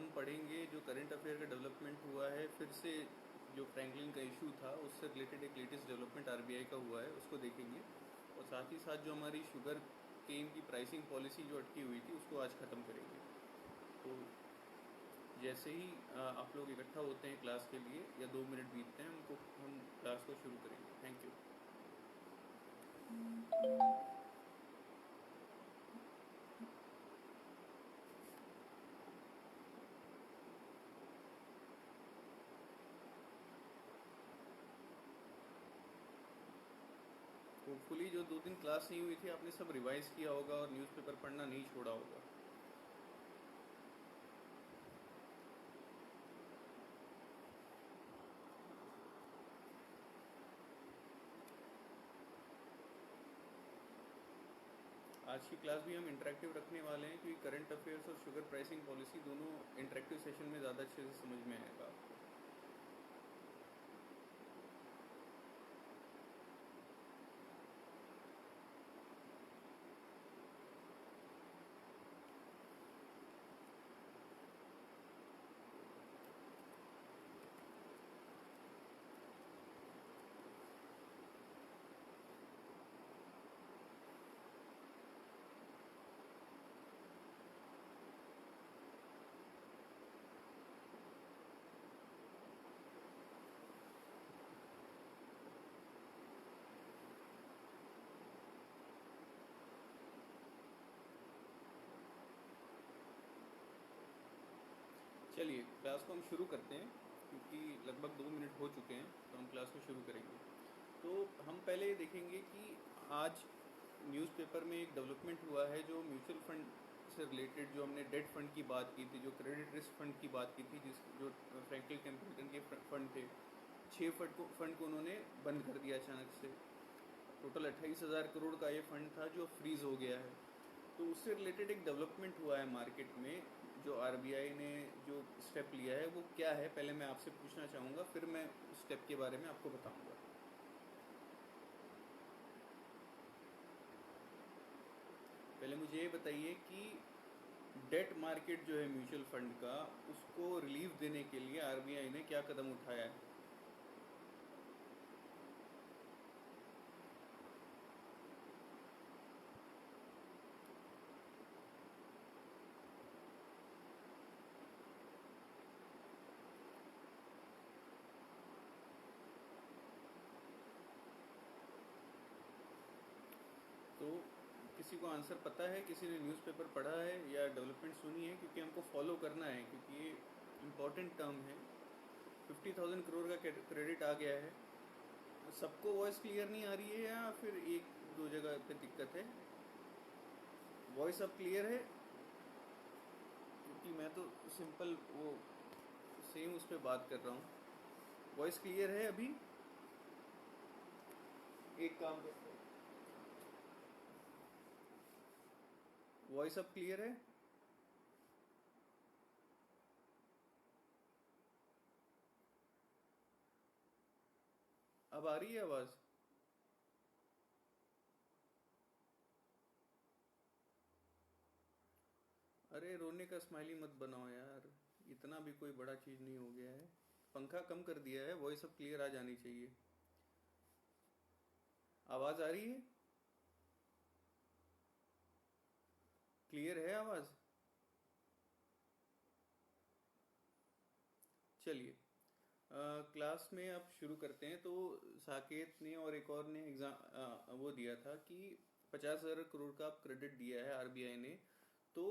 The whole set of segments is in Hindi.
हम पढ़ेंगे जो करंट अफेयर का डेवलपमेंट हुआ है, फिर से जो फ्रैंकलिन का इशू था उससे रिलेटेड एक लेटेस्ट डेवलपमेंट आरबीआई का हुआ है, उसको देखेंगे। और साथ ही साथ जो हमारी शुगर केन की प्राइसिंग पॉलिसी जो अटकी हुई थी उसको आज ख़त्म करेंगे। तो जैसे ही आप लोग इकट्ठा होते हैं क्लास के लिए या 2 मिनट बीतते हैं हम क्लास को शुरू करेंगे। Thank you. होपफुली जो 2 दिन क्लास नहीं हुई थी आपने सब रिवाइज किया होगा और न्यूज़पेपर पढ़ना नहीं छोड़ा होगा। आज की क्लास भी हम इंटरेक्टिव रखने वाले हैं, क्योंकि करंट अफेयर्स और शुगर प्राइसिंग पॉलिसी दोनों इंटरेक्टिव सेशन में ज़्यादा अच्छे से समझ में आएगा आपको। चलिए क्लास को हम शुरू करते हैं, क्योंकि लगभग 2 मिनट हो चुके हैं, तो हम क्लास को शुरू करेंगे। तो हम पहले ये देखेंगे कि आज न्यूज़पेपर में एक डेवलपमेंट हुआ है जो म्यूचुअल फंड से रिलेटेड, जो हमने डेट फंड की बात की थी, जो क्रेडिट रिस्क फंड की बात की थी, जो फ्रैंकलिन टेम्पल्टन के फंड थे, 6 फंड को उन्होंने बंद कर दिया अचानक से। टोटल 28,000 करोड़ का ये फंड था जो फ्रीज हो गया है। तो उससे रिलेटेड एक डेवलपमेंट हुआ है मार्केट में, जो आरबीआई ने जो स्टेप लिया है वो क्या है, पहले मैं आपसे पूछना चाहूँगा, फिर मैं उस स्टेप के बारे में आपको बताऊँगा। पहले मुझे ये बताइए कि डेट मार्केट जो है म्यूचुअल फंड का, उसको रिलीफ देने के लिए आरबीआई ने क्या कदम उठाया है। तो किसी को आंसर पता है, किसी ने न्यूज़पेपर पढ़ा है या डेवलपमेंट सुनी है, क्योंकि हमको फॉलो करना है, क्योंकि ये इम्पोर्टेंट टर्म है। 50,000 करोड़ का क्रेडिट आ गया है। सबको वॉइस क्लियर नहीं आ रही है या फिर एक दो जगह पे दिक्कत है? वॉइस अब क्लियर है? क्योंकि मैं तो सिंपल वो सेम उस पर बात कर रहा हूँ। वॉइस क्लियर है अभी? एक काम करते हैं, वॉइस अब क्लियर है? अब आ रही है आवाज़? अरे रोने का स्माइली मत बनाओ यार, इतना भी कोई बड़ा चीज़ नहीं हो गया है। पंखा कम कर दिया है, वॉइस अब क्लियर आ जानी चाहिए। आवाज़ आ रही है? क्लियर है आवाज़? चलिए क्लास में अब शुरू करते हैं। तो साकेत ने और एक और ने एग्जाम वो दिया था कि 50,000 करोड़ का अब क्रेडिट दिया है आरबीआई ने। तो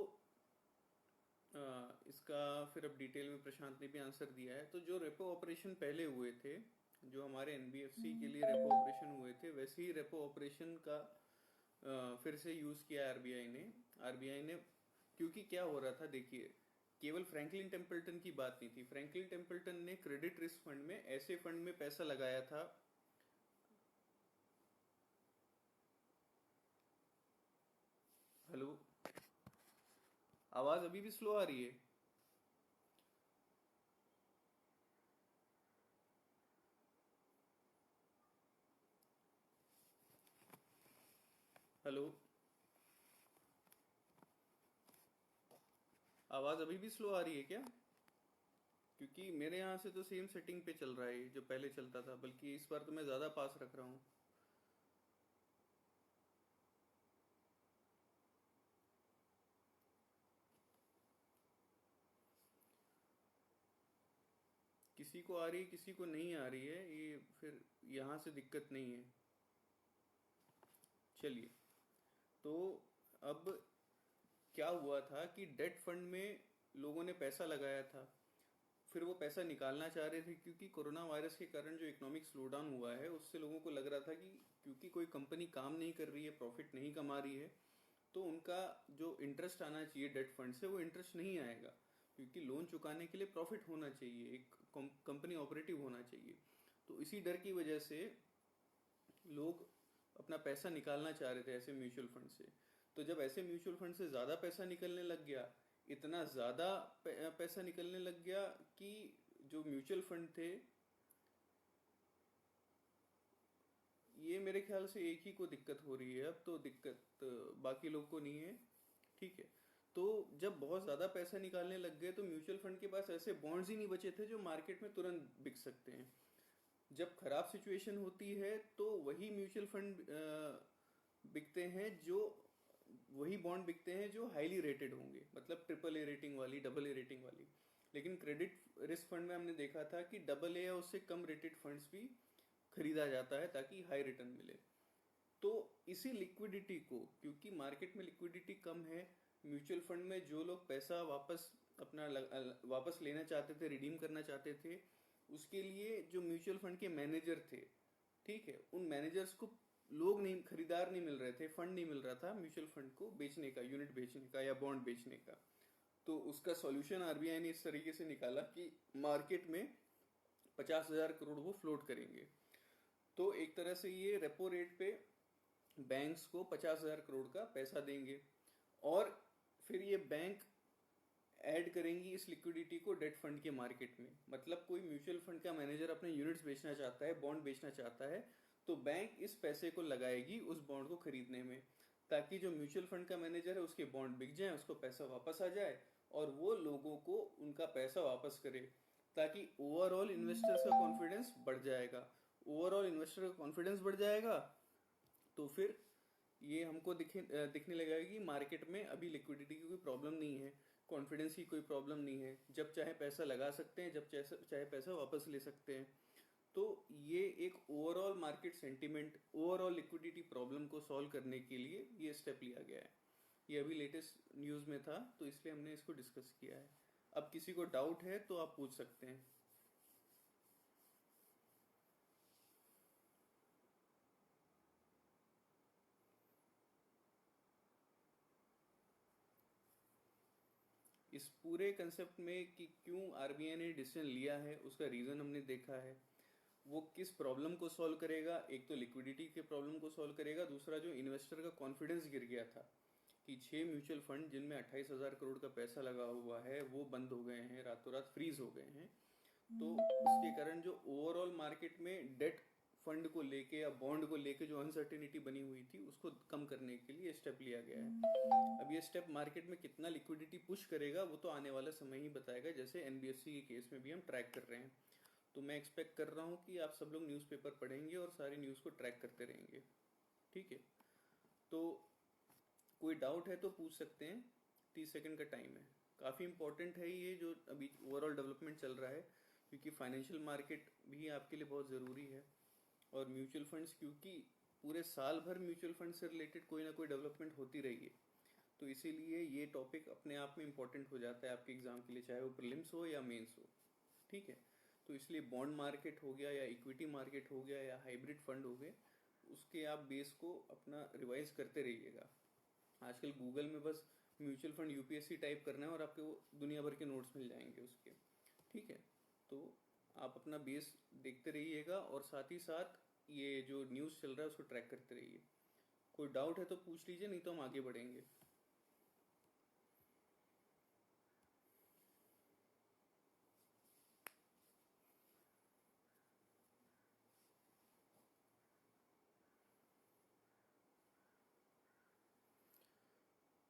इसका फिर अब डिटेल में प्रशांत ने भी आंसर दिया है। तो जो रेपो ऑपरेशन पहले हुए थे, जो हमारे एनबीएफसी के लिए रेपो ऑपरेशन हुए थे, वैसे ही रेपो ऑपरेशन का फिर से यूज किया आरबीआई ने। क्योंकि क्या हो रहा था देखिए, केवल फ्रैंकलिन टेम्पल्टन की बात नहीं थी। फ्रैंकलिन टेम्पल्टन ने क्रेडिट रिस्क फंड में, ऐसे फंड में पैसा लगाया था। हेलो, आवाज अभी भी स्लो आ रही है? हेलो, आवाज़ अभी भी स्लो आ रही है क्या? क्योंकि मेरे यहाँ से तो सेम सेटिंग पे चल रहा है जो पहले चलता था, बल्कि इस बार तो मैं ज़्यादा पास रख रहा हूँ। किसी को आ रही है, किसी को नहीं आ रही है, ये फिर यहाँ से दिक्कत नहीं है। चलिए, तो अब क्या हुआ था कि डेट फंड में लोगों ने पैसा लगाया था, फिर वो पैसा निकालना चाह रहे थे क्योंकि कोरोना वायरस के कारण जो इकोनॉमिक स्लो डाउन हुआ है उससे लोगों को लग रहा था कि क्योंकि कोई कंपनी काम नहीं कर रही है, प्रॉफिट नहीं कमा रही है, तो उनका जो इंटरेस्ट आना चाहिए डेट फंड से वो इंटरेस्ट नहीं आएगा, क्योंकि लोन चुकाने के लिए प्रॉफिट होना चाहिए, एक कंपनी ऑपरेटिव होना चाहिए। तो इसी डर की वजह से लोग अपना पैसा निकालना चाह रहे थे ऐसे म्यूचुअल फंड से। तो जब ऐसे म्यूचुअल फंड से ज़्यादा पैसा निकलने लग गया, इतना ज़्यादा पैसा निकलने लग गया कि जो म्यूचुअल फंड थे, ये मेरे ख्याल से एक ही को दिक्कत हो रही है, अब तो दिक्कत बाकी लोग को नहीं है। ठीक है, तो जब बहुत ज़्यादा पैसा निकालने लग गए तो म्यूचुअल फंड के पास ऐसे बॉन्ड्स ही नहीं बचे थे जो मार्केट में तुरंत बिक सकते हैं। जब खराब सिचुएशन होती है तो वही म्यूचुअल फंड बिकते हैं जो वही बॉन्ड बिकते हैं जो हाईली रेटेड होंगे, मतलब ट्रिपल ए रेटिंग वाली, डबल ए रेटिंग वाली। लेकिन क्रेडिट रिस्क फंड में हमने देखा था कि डबल ए या उससे कम रेटेड फंड्स भी खरीदा जाता है ताकि हाई रिटर्न मिले। तो इसी लिक्विडिटी को, क्योंकि मार्केट में लिक्विडिटी कम है, म्यूचुअल फंड में जो लोग पैसा वापस वापस लेना चाहते थे, रिडीम करना चाहते थे, उसके लिए जो म्यूचुअल फंड के मैनेजर थे, ठीक है, उन मैनेजर्स को लोग नहीं, खरीदार नहीं मिल रहे थे, फंड नहीं मिल रहा था म्यूचुअल फंड को बेचने का, यूनिट बेचने का या बॉन्ड बेचने का। तो उसका सॉल्यूशन आरबीआई ने इस तरीके से निकाला कि मार्केट में 50,000 करोड़ वो फ्लोट करेंगे। तो एक तरह से ये रेपो रेट पे बैंक्स को 50,000 करोड़ का पैसा देंगे, और फिर ये बैंक ऐड करेंगी इस लिक्विडिटी को डेट फंड के मार्केट में। मतलब कोई म्यूचुअल फंड का मैनेजर अपने यूनिट्स बेचना चाहता है, बॉन्ड बेचना चाहता है, तो बैंक इस पैसे को लगाएगी उस बॉन्ड को खरीदने में, ताकि जो म्यूचुअल फंड का मैनेजर है उसके बॉन्ड बिक जाए, उसको पैसा वापस आ जाए और वो लोगों को उनका पैसा वापस करे, ताकि ओवरऑल इन्वेस्टर्स का कॉन्फिडेंस बढ़ जाएगा। ओवरऑल इन्वेस्टर का कॉन्फिडेंस बढ़ जाएगा तो फिर ये हमको दिखने लगेगा कि मार्केट में अभी लिक्विडिटी की कोई प्रॉब्लम नहीं है, कॉन्फिडेंस की कोई प्रॉब्लम नहीं है, जब चाहे पैसा लगा सकते हैं, जब चाहे पैसा वापस ले सकते हैं। तो ये एक overall market sentiment, overall liquidity problem को सॉल्व करने के लिए ये स्टेप लिया गया है। ये अभी लेटेस्ट न्यूज़ में था, तो इसलिए हमने इसको डिस्कस किया है। अब किसी को डाउट है तो आप पूछ सकते हैं। इस पूरे कंसेप्ट में कि क्यों आरबीआई ने डिसीजन लिया है, उसका रीज़न हमने देखा है। वो किस प्रॉब्लम को सॉल्व करेगा, एक तो लिक्विडिटी के प्रॉब्लम को सॉल्व करेगा, दूसरा जो इन्वेस्टर का कॉन्फिडेंस गिर गया था कि 6 म्यूचुअल फंड जिनमें 28,000 करोड़ का पैसा लगा हुआ है वो बंद हो गए हैं, रातों रात फ्रीज हो गए हैं। तो उसके कारण जो ओवरऑल मार्केट में डेट फंड को लेके या बॉन्ड को लेके जो अनसर्टेनिटी बनी हुई थी उसको कम करने के लिए स्टेप लिया गया है। अब ये स्टेप मार्केट में कितना लिक्विडिटी पुश करेगा वो तो आने वाला समय ही बताएगा, जैसे एनबीएफसी के केस में भी हम ट्रैक कर रहे हैं। तो मैं एक्सपेक्ट कर रहा हूँ कि आप सब लोग न्यूज़पेपर पढ़ेंगे और सारी न्यूज़ को ट्रैक करते रहेंगे। ठीक है, तो कोई डाउट है तो पूछ सकते हैं, 30 सेकंड का टाइम है। काफ़ी इंपॉर्टेंट है ये जो अभी ओवरऑल डेवलपमेंट चल रहा है, क्योंकि फाइनेंशियल मार्केट भी आपके लिए बहुत ज़रूरी है। और म्यूचुअल फंड्स, क्योंकि पूरे साल भर म्यूचुअल फंड से रिलेटेड कोई ना कोई डेवलपमेंट होती रही है, तो इसीलिए ये टॉपिक अपने आप में इम्पोर्टेंट हो जाता है आपके एग्जाम के लिए, चाहे वो प्रीलिम्स हो या मेंस हो। ठीक है, तो इसलिए बॉन्ड मार्केट हो गया या इक्विटी मार्केट हो गया या हाइब्रिड फंड हो गए, उसके आप बेस को अपना रिवाइज करते रहिएगा। आजकल गूगल में बस म्यूचुअल फंड यूपीएससी टाइप करना है और आपके वो दुनिया भर के नोट्स मिल जाएंगे उसके। ठीक है, तो आप अपना बेस देखते रहिएगा और साथ ही साथ ये जो न्यूज़ चल रहा है उसको ट्रैक करते रहिए। कोई डाउट है तो पूछ लीजिए, नहीं तो हम आगे बढ़ेंगे।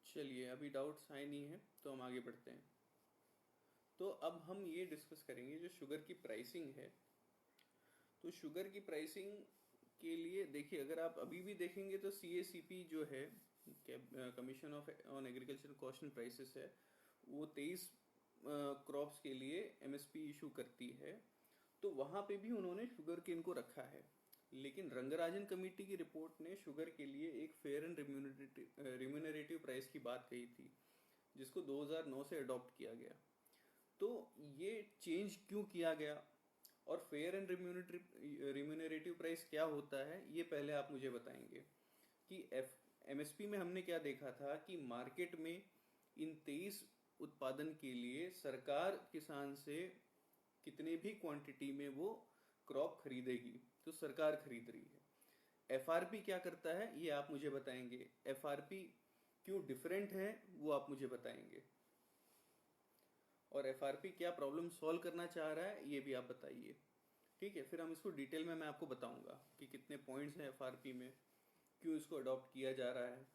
चलिए, अभी डाउट्स आए नहीं है तो हम आगे बढ़ते हैं। तो अब हम ये डिस्कस करेंगे जो शुगर की प्राइसिंग है। तो शुगर की प्राइसिंग के लिए देखिए, अगर आप अभी भी देखेंगे तो CACP जो है, commission of on agriculture cost and prices है, वो 23 क्रॉप्स के लिए MSP इशू करती है। तो वहाँ पे भी उन्होंने शुगर केन को रखा है। लेकिन रंगराजन कमेटी की रिपोर्ट ने शुगर के लिए एक फेयर एंड रिम्यूनरेटिव प्राइस की बात कही थी, जिसको 2009 से अडॉप्ट किया गया। तो ये चेंज क्यों किया गया और फेयर एंड रिम्यूनरेटिव प्राइस क्या होता है, ये पहले आप मुझे बताएंगे कि MSP में हमने क्या देखा था कि मार्केट में इन 23 उत्पादन के लिए सरकार किसान से कितने भी क्वांटिटी में वो क्रॉप खरीदेगी, तो सरकार खरीद रही है। FRP क्या करता है ये आप मुझे बताएंगे। FRP क्यों डिफरेंट है वो आप मुझे बताएंगे, और FRP क्या प्रॉब्लम सॉल्व करना चाह रहा है ये भी आप बताइए। ठीक है, फिर हम इसको डिटेल में मैं आपको बताऊंगा कि कितने पॉइंट्स हैं FRP में, क्यों इसको अडॉप्ट किया जा रहा है।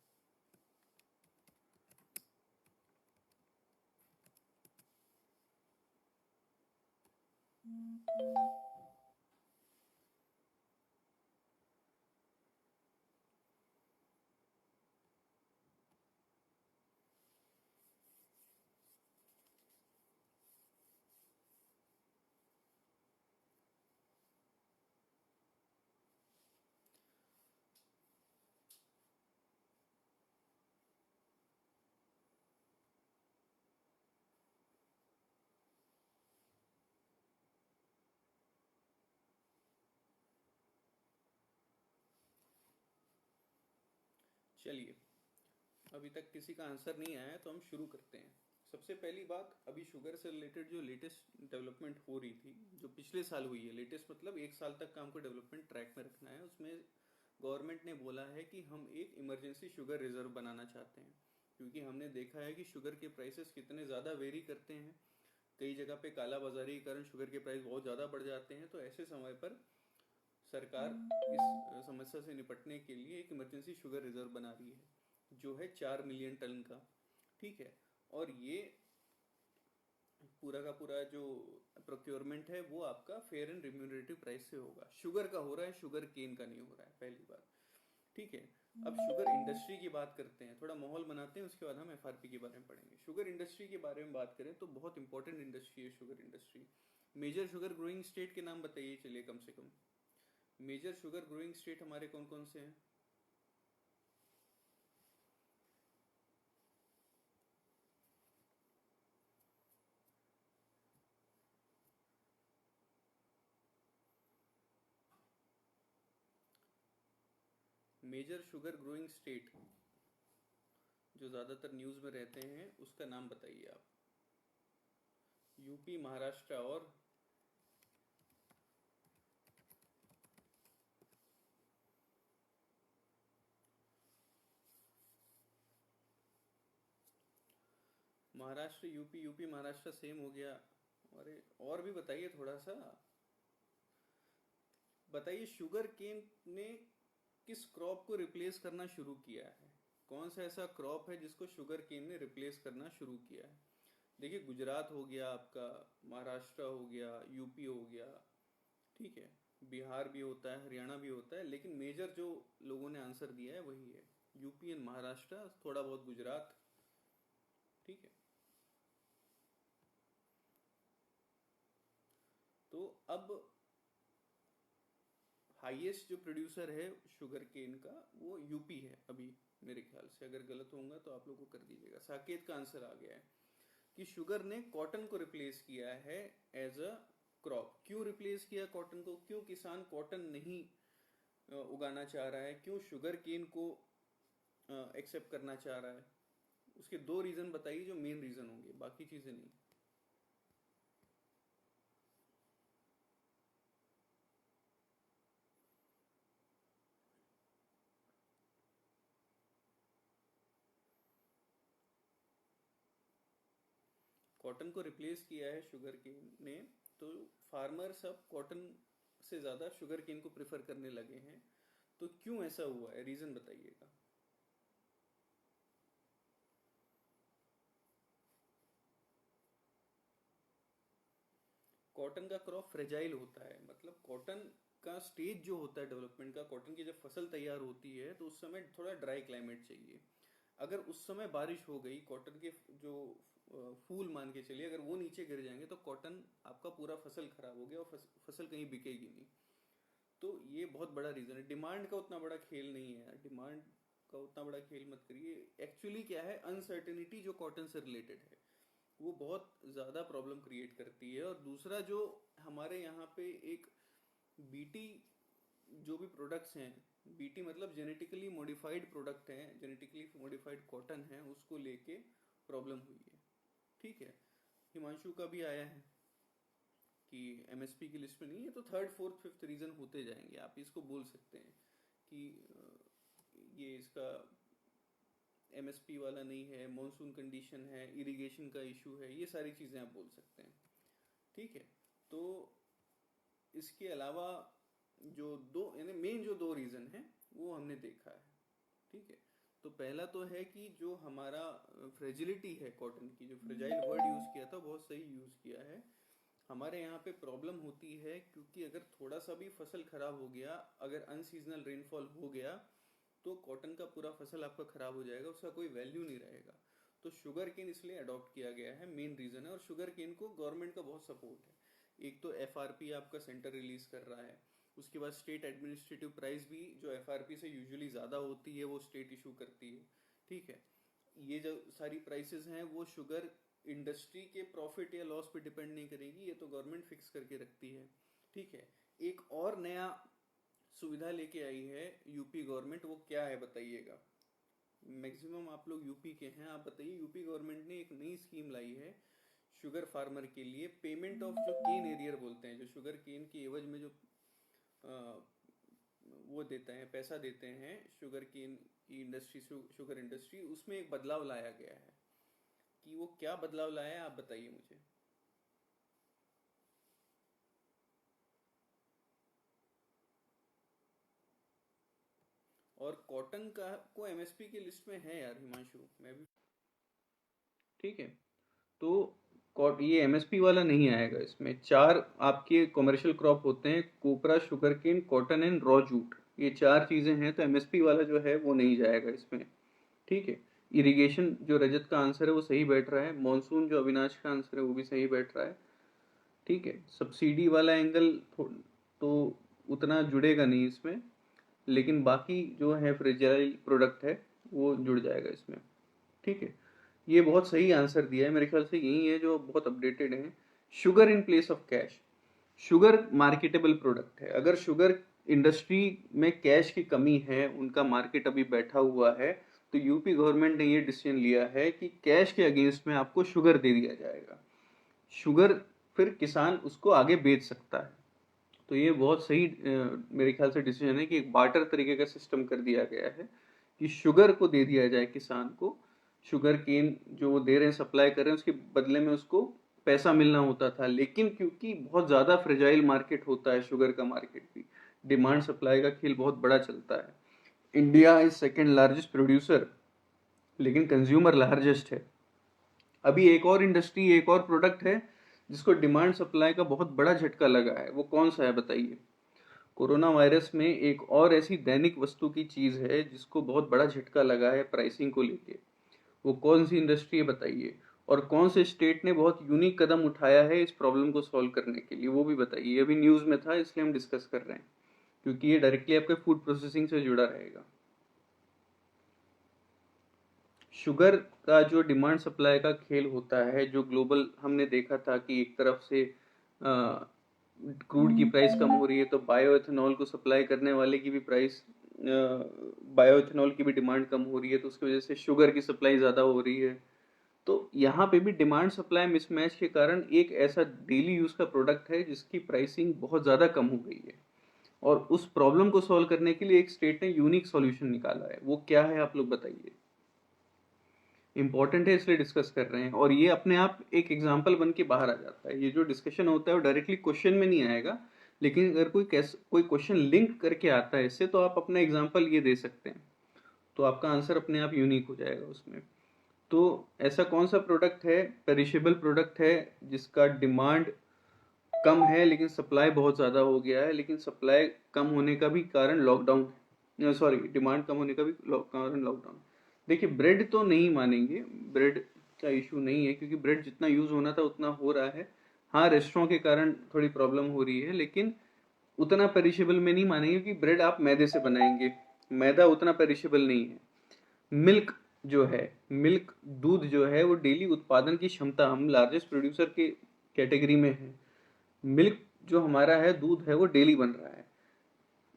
चलिए, अभी तक किसी का आंसर नहीं आया है तो हम शुरू करते हैं। सबसे पहली बात, अभी शुगर से रिलेटेड जो लेटेस्ट डेवलपमेंट हो रही थी, जो पिछले साल हुई है, लेटेस्ट मतलब 1 साल तक का हमको डेवलपमेंट ट्रैक में रखना है, उसमें गवर्नमेंट ने बोला है कि हम एक इमरजेंसी शुगर रिजर्व बनाना चाहते हैं। क्योंकि हमने देखा है कि शुगर के प्राइसेस कितने ज़्यादा वेरी करते हैं, कई जगह पे काला बाजारी के कारण शुगर के प्राइस बहुत ज़्यादा बढ़ जाते हैं। तो ऐसे समय पर सरकार इस समस्या से निपटने के लिए एक इमरजेंसी शुगर रिजर्व बना रही है, जो है 4 मिलियन टन का। ठीक है, और ये पूरा का पूरा जो प्रोक्योरमेंट है वो आपका फेयर एंड रिम्यूनरेटिव प्राइस से होगा। शुगर का हो रहा है, शुगर केन का नहीं हो रहा है, पहली बात। ठीक है, अब शुगर इंडस्ट्री की बात करते हैं, थोड़ा माहौल बनाते हैं, उसके बाद हम FRP के बारे में पढ़ेंगे। शुगर इंडस्ट्री के बारे में बात करें तो बहुत इंपॉर्टेंट इंडस्ट्री है sugar industry. Major sugar growing state के नाम बताइए, चलिए कम से कम। मेजर शुगर ग्रोइंग स्टेट हमारे कौन कौन से हैं? मेजर शुगर ग्रोइंग स्टेट जो ज़्यादातर न्यूज़ में रहते हैं उसका नाम बताइए आप। यूपी, महाराष्ट्र और Maharashtra, UP, UP Maharashtra same हो गया। अरे और भी बताइए थोड़ा सा, बताइए शुगर केन ने किस क्रॉप को रिप्लेस करना शुरू किया है? कौन सा ऐसा क्रॉप है जिसको शुगर केन ने रिप्लेस करना शुरू किया है? देखिए, गुजरात हो गया आपका, महाराष्ट्र हो गया, यूपी हो गया, ठीक है, बिहार भी होता है, हरियाणा भी होता है, लेकिन मेजर जो लोगों ने आंसर दिया है वही है यूपी एंड महाराष्ट्र, थोड़ा बहुत गुजरात। ठीक है, तो अब हाईएस्ट जो प्रोड्यूसर है शुगर केन का वो यूपी है अभी, मेरे ख्याल से। अगर गलत होऊंगा तो आप लोग को कर दीजिएगा। साकेत का आंसर आ गया है कि शुगर ने कॉटन को रिप्लेस किया है एज अ क्रॉप। क्यों रिप्लेस किया कॉटन को? क्यों किसान कॉटन नहीं उगाना चाह रहा है? क्यों शुगर केन को एक्सेप्ट करना चाह रहा है? उसके 2 रीजन बताइए जो मेन रीजन होंगे, बाकी चीजें नहीं। कॉटन को रिप्लेस किया है शुगर केन ने, तो फार्मर्स अब कॉटन से ज़्यादा शुगर केन को प्रेफर करने लगे हैं। तो क्यों ऐसा हुआ है, रीज़न बताइएगा। कॉटन का क्रॉप फ्रेजाइल होता है, मतलब कॉटन का स्टेज जो होता है डेवलपमेंट का, कॉटन की जब फसल तैयार होती है तो उस समय थोड़ा ड्राई क्लाइमेट चाहिए। अगर उस समय बारिश हो गई, कॉटन के जो फूल मान के चलिए अगर वो नीचे गिर जाएंगे तो कॉटन आपका पूरा फसल खराब हो गया और फसल कहीं बिकेगी नहीं। तो ये बहुत बड़ा रीज़न है। डिमांड का उतना बड़ा खेल नहीं है, डिमांड का उतना बड़ा खेल मत करिए। एक्चुअली क्या है, अनसर्टेनिटी जो कॉटन से रिलेटेड है वो बहुत ज़्यादा प्रॉब्लम क्रिएट करती है। और दूसरा जो हमारे यहाँ पे एक बीटी जो भी प्रोडक्ट्स हैं, बीटी मतलब जेनेटिकली मॉडिफाइड प्रोडक्ट हैं, जेनेटिकली मॉडिफाइड कॉटन है, उसको लेके प्रॉब्लम हुई है। ठीक है, हिमांशु का भी आया है कि एमएसपी की लिस्ट में नहीं है, तो थर्ड फोर्थ फिफ्थ रीजन होते जाएंगे, आप इसको बोल सकते हैं कि ये इसका एमएसपी वाला नहीं है, मॉनसून कंडीशन है, इरिगेशन का इशू है, ये सारी चीज़ें आप बोल सकते हैं। ठीक है, तो इसके अलावा जो दो यानी मेन जो दो रीज़न है वो हमने देखा है। ठीक है, तो पहला तो है कि जो हमारा फ्रेजिलिटी है कॉटन की, जो फ्रेजाइल वर्ड यूज़ किया था बहुत सही यूज़ किया है। हमारे यहाँ पे प्रॉब्लम होती है क्योंकि अगर थोड़ा सा भी फसल खराब हो गया, अगर अनसीजनल रेनफॉल हो गया तो कॉटन का पूरा फसल आपका खराब हो जाएगा, उसका कोई वैल्यू नहीं रहेगा। तो शुगर केन इसलिए अडॉप्ट किया गया है, मेन रीज़न है। और शुगर केन को गवर्नमेंट का बहुत सपोर्ट है। एक तो एफआरपी आपका सेंटर रिलीज कर रहा है, उसके बाद स्टेट एडमिनिस्ट्रेटिव प्राइस भी जो एफआरपी से यूजुअली ज़्यादा होती है वो स्टेट इशू करती है। ठीक है, ये जो सारी प्राइसेस हैं वो शुगर इंडस्ट्री के प्रॉफिट या लॉस पे डिपेंड नहीं करेगी, ये तो गवर्नमेंट फिक्स करके रखती है। ठीक है, एक और नया सुविधा लेके आई है यूपी गवर्नमेंट, वो क्या है बताइएगा? मैक्सिमम आप लोग यूपी के हैं, आप बताइए। यूपी गवर्नमेंट ने एक नई स्कीम लाई है शुगर फार्मर के लिए, पेमेंट ऑफ जो केन एरियर बोलते हैं, जो शुगर केन की एवज में जो वो देते हैं, पैसा देते हैं शुगर केन की इंडस्ट्री, शुगर इंडस्ट्री, उसमें एक बदलाव लाया गया है। कि वो क्या बदलाव लाया है आप बताइए मुझे। और कॉटन का को एमएसपी की लिस्ट में है यार हिमांशु, मैं भी। ठीक है, तो ये एमएसपी वाला नहीं आएगा इसमें। चार आपके कमर्शियल क्रॉप होते हैं, copra, sugar cane, cotton and raw jute, ये चार चीजें हैं, तो एमएसपी वाला जो है वो नहीं जाएगा इसमें। ठीक है, इरिगेशन जो रजत का आंसर है वो सही बैठ रहा है, मॉनसून जो अविनाश का आंसर है वो भी सही बैठ रहा है। ठीक है, सब्सिडी वाला एंगल तो उतना जुड़ेगा नहीं इसमें, लेकिन बाकी जो है फ्रेजाइल प्रोडक्ट है वो जुड़ जाएगा इसमें। ठीक है, ये बहुत सही आंसर दिया है, मेरे ख्याल से यही है जो बहुत अपडेटेड है। Sugar in place of cash, sugar marketable product है। अगर शुगर इंडस्ट्री में कैश की कमी है, उनका मार्केट अभी बैठा हुआ है, तो यूपी गवर्नमेंट ने ये डिसीजन लिया है कि कैश के अगेंस्ट में आपको शुगर दे दिया जाएगा। शुगर फिर किसान उसको आगे बेच सकता है। तो ये बहुत सही मेरे ख्याल से डिसीजन है कि एक बार्टर तरीके का सिस्टम कर दिया गया है कि शुगर को दे दिया जाए किसान को। शुगर केन जो वो दे रहे हैं, सप्लाई कर रहे हैं, उसके बदले में उसको पैसा मिलना होता था। लेकिन क्योंकि बहुत ज़्यादा फ्रेजाइल मार्केट होता है शुगर का, मार्केट भी डिमांड सप्लाई का खेल बहुत बड़ा चलता है। India is second largest producer, लेकिन कंज्यूमर लार्जेस्ट है। अभी एक और इंडस्ट्री, एक और प्रोडक्ट है जिसको डिमांड सप्लाई का बहुत बड़ा झटका लगा है, वो कौन सा है बताइए? कोरोना वायरस में एक और ऐसी दैनिक वस्तु की चीज है जिसको बहुत बड़ा झटका लगा है प्राइसिंग को लेके। वो कौन सी इंडस्ट्री है बताइए? और कौन से स्टेट ने बहुत यूनिक कदम उठाया है इस प्रॉब्लम को सॉल्व करने के लिए, वो भी बताइए। अभी न्यूज में था इसलिए हम डिस्कस कर रहे हैं, क्योंकि ये डायरेक्टली आपके फूड प्रोसेसिंग से जुड़ा रहेगा। शुगर का जो डिमांड सप्लाई का खेल होता है, जो ग्लोबल हमने देखा था कि एक तरफ से क्रूड की प्राइस कम हो रही है तो बायोएथेनॉल को सप्लाई करने वाले की भी प्राइस, बायोएथेनॉल की भी डिमांड कम हो रही है, तो उसकी वजह से शुगर की सप्लाई ज़्यादा हो रही है। तो यहाँ पे भी डिमांड सप्लाई मिसमैच के कारण एक ऐसा डेली यूज़ का प्रोडक्ट है जिसकी प्राइसिंग बहुत ज़्यादा कम हो गई है। और उस प्रॉब्लम को सॉल्व करने के लिए एक स्टेट ने यूनिक सॉल्यूशन निकाला है, वो क्या है आप लोग बताइए? इंपॉर्टेंट है इसलिए डिस्कस कर रहे हैं। और ये अपने आप एक एग्जाम्पल बन के बाहर आ जाता है। ये जो डिस्कशन होता है वो डायरेक्टली क्वेश्चन में नहीं आएगा, लेकिन अगर कोई क्वेश्चन लिंक करके आता है इससे, तो आप अपना एग्जाम्पल ये दे सकते हैं, तो आपका आंसर अपने आप यूनिक हो जाएगा उसमें। तो ऐसा कौन सा प्रोडक्ट है, पेरिशेबल प्रोडक्ट है, जिसका डिमांड कम है लेकिन सप्लाई बहुत ज़्यादा हो गया है, लेकिन सप्लाई कम होने का भी कारण लॉकडाउन, सॉरी डिमांड कम होने का भी कारण लॉकडाउन। देखिए ब्रेड तो नहीं मानेंगे, ब्रेड का इशू नहीं है क्योंकि ब्रेड जितना यूज़ होना था उतना हो रहा है। हाँ रेस्टोरेंट के कारण थोड़ी प्रॉब्लम हो रही है, लेकिन उतना पेरिशेबल में नहीं मानेंगे क्योंकि ब्रेड आप मैदे से बनाएंगे, मैदा उतना पेरिशेबल नहीं है। मिल्क जो है, मिल्क दूध जो है वो डेली उत्पादन की क्षमता, हम लार्जेस्ट प्रोड्यूसर के कैटेगरी में है। मिल्क जो हमारा है, दूध है, वो डेली बन रहा है।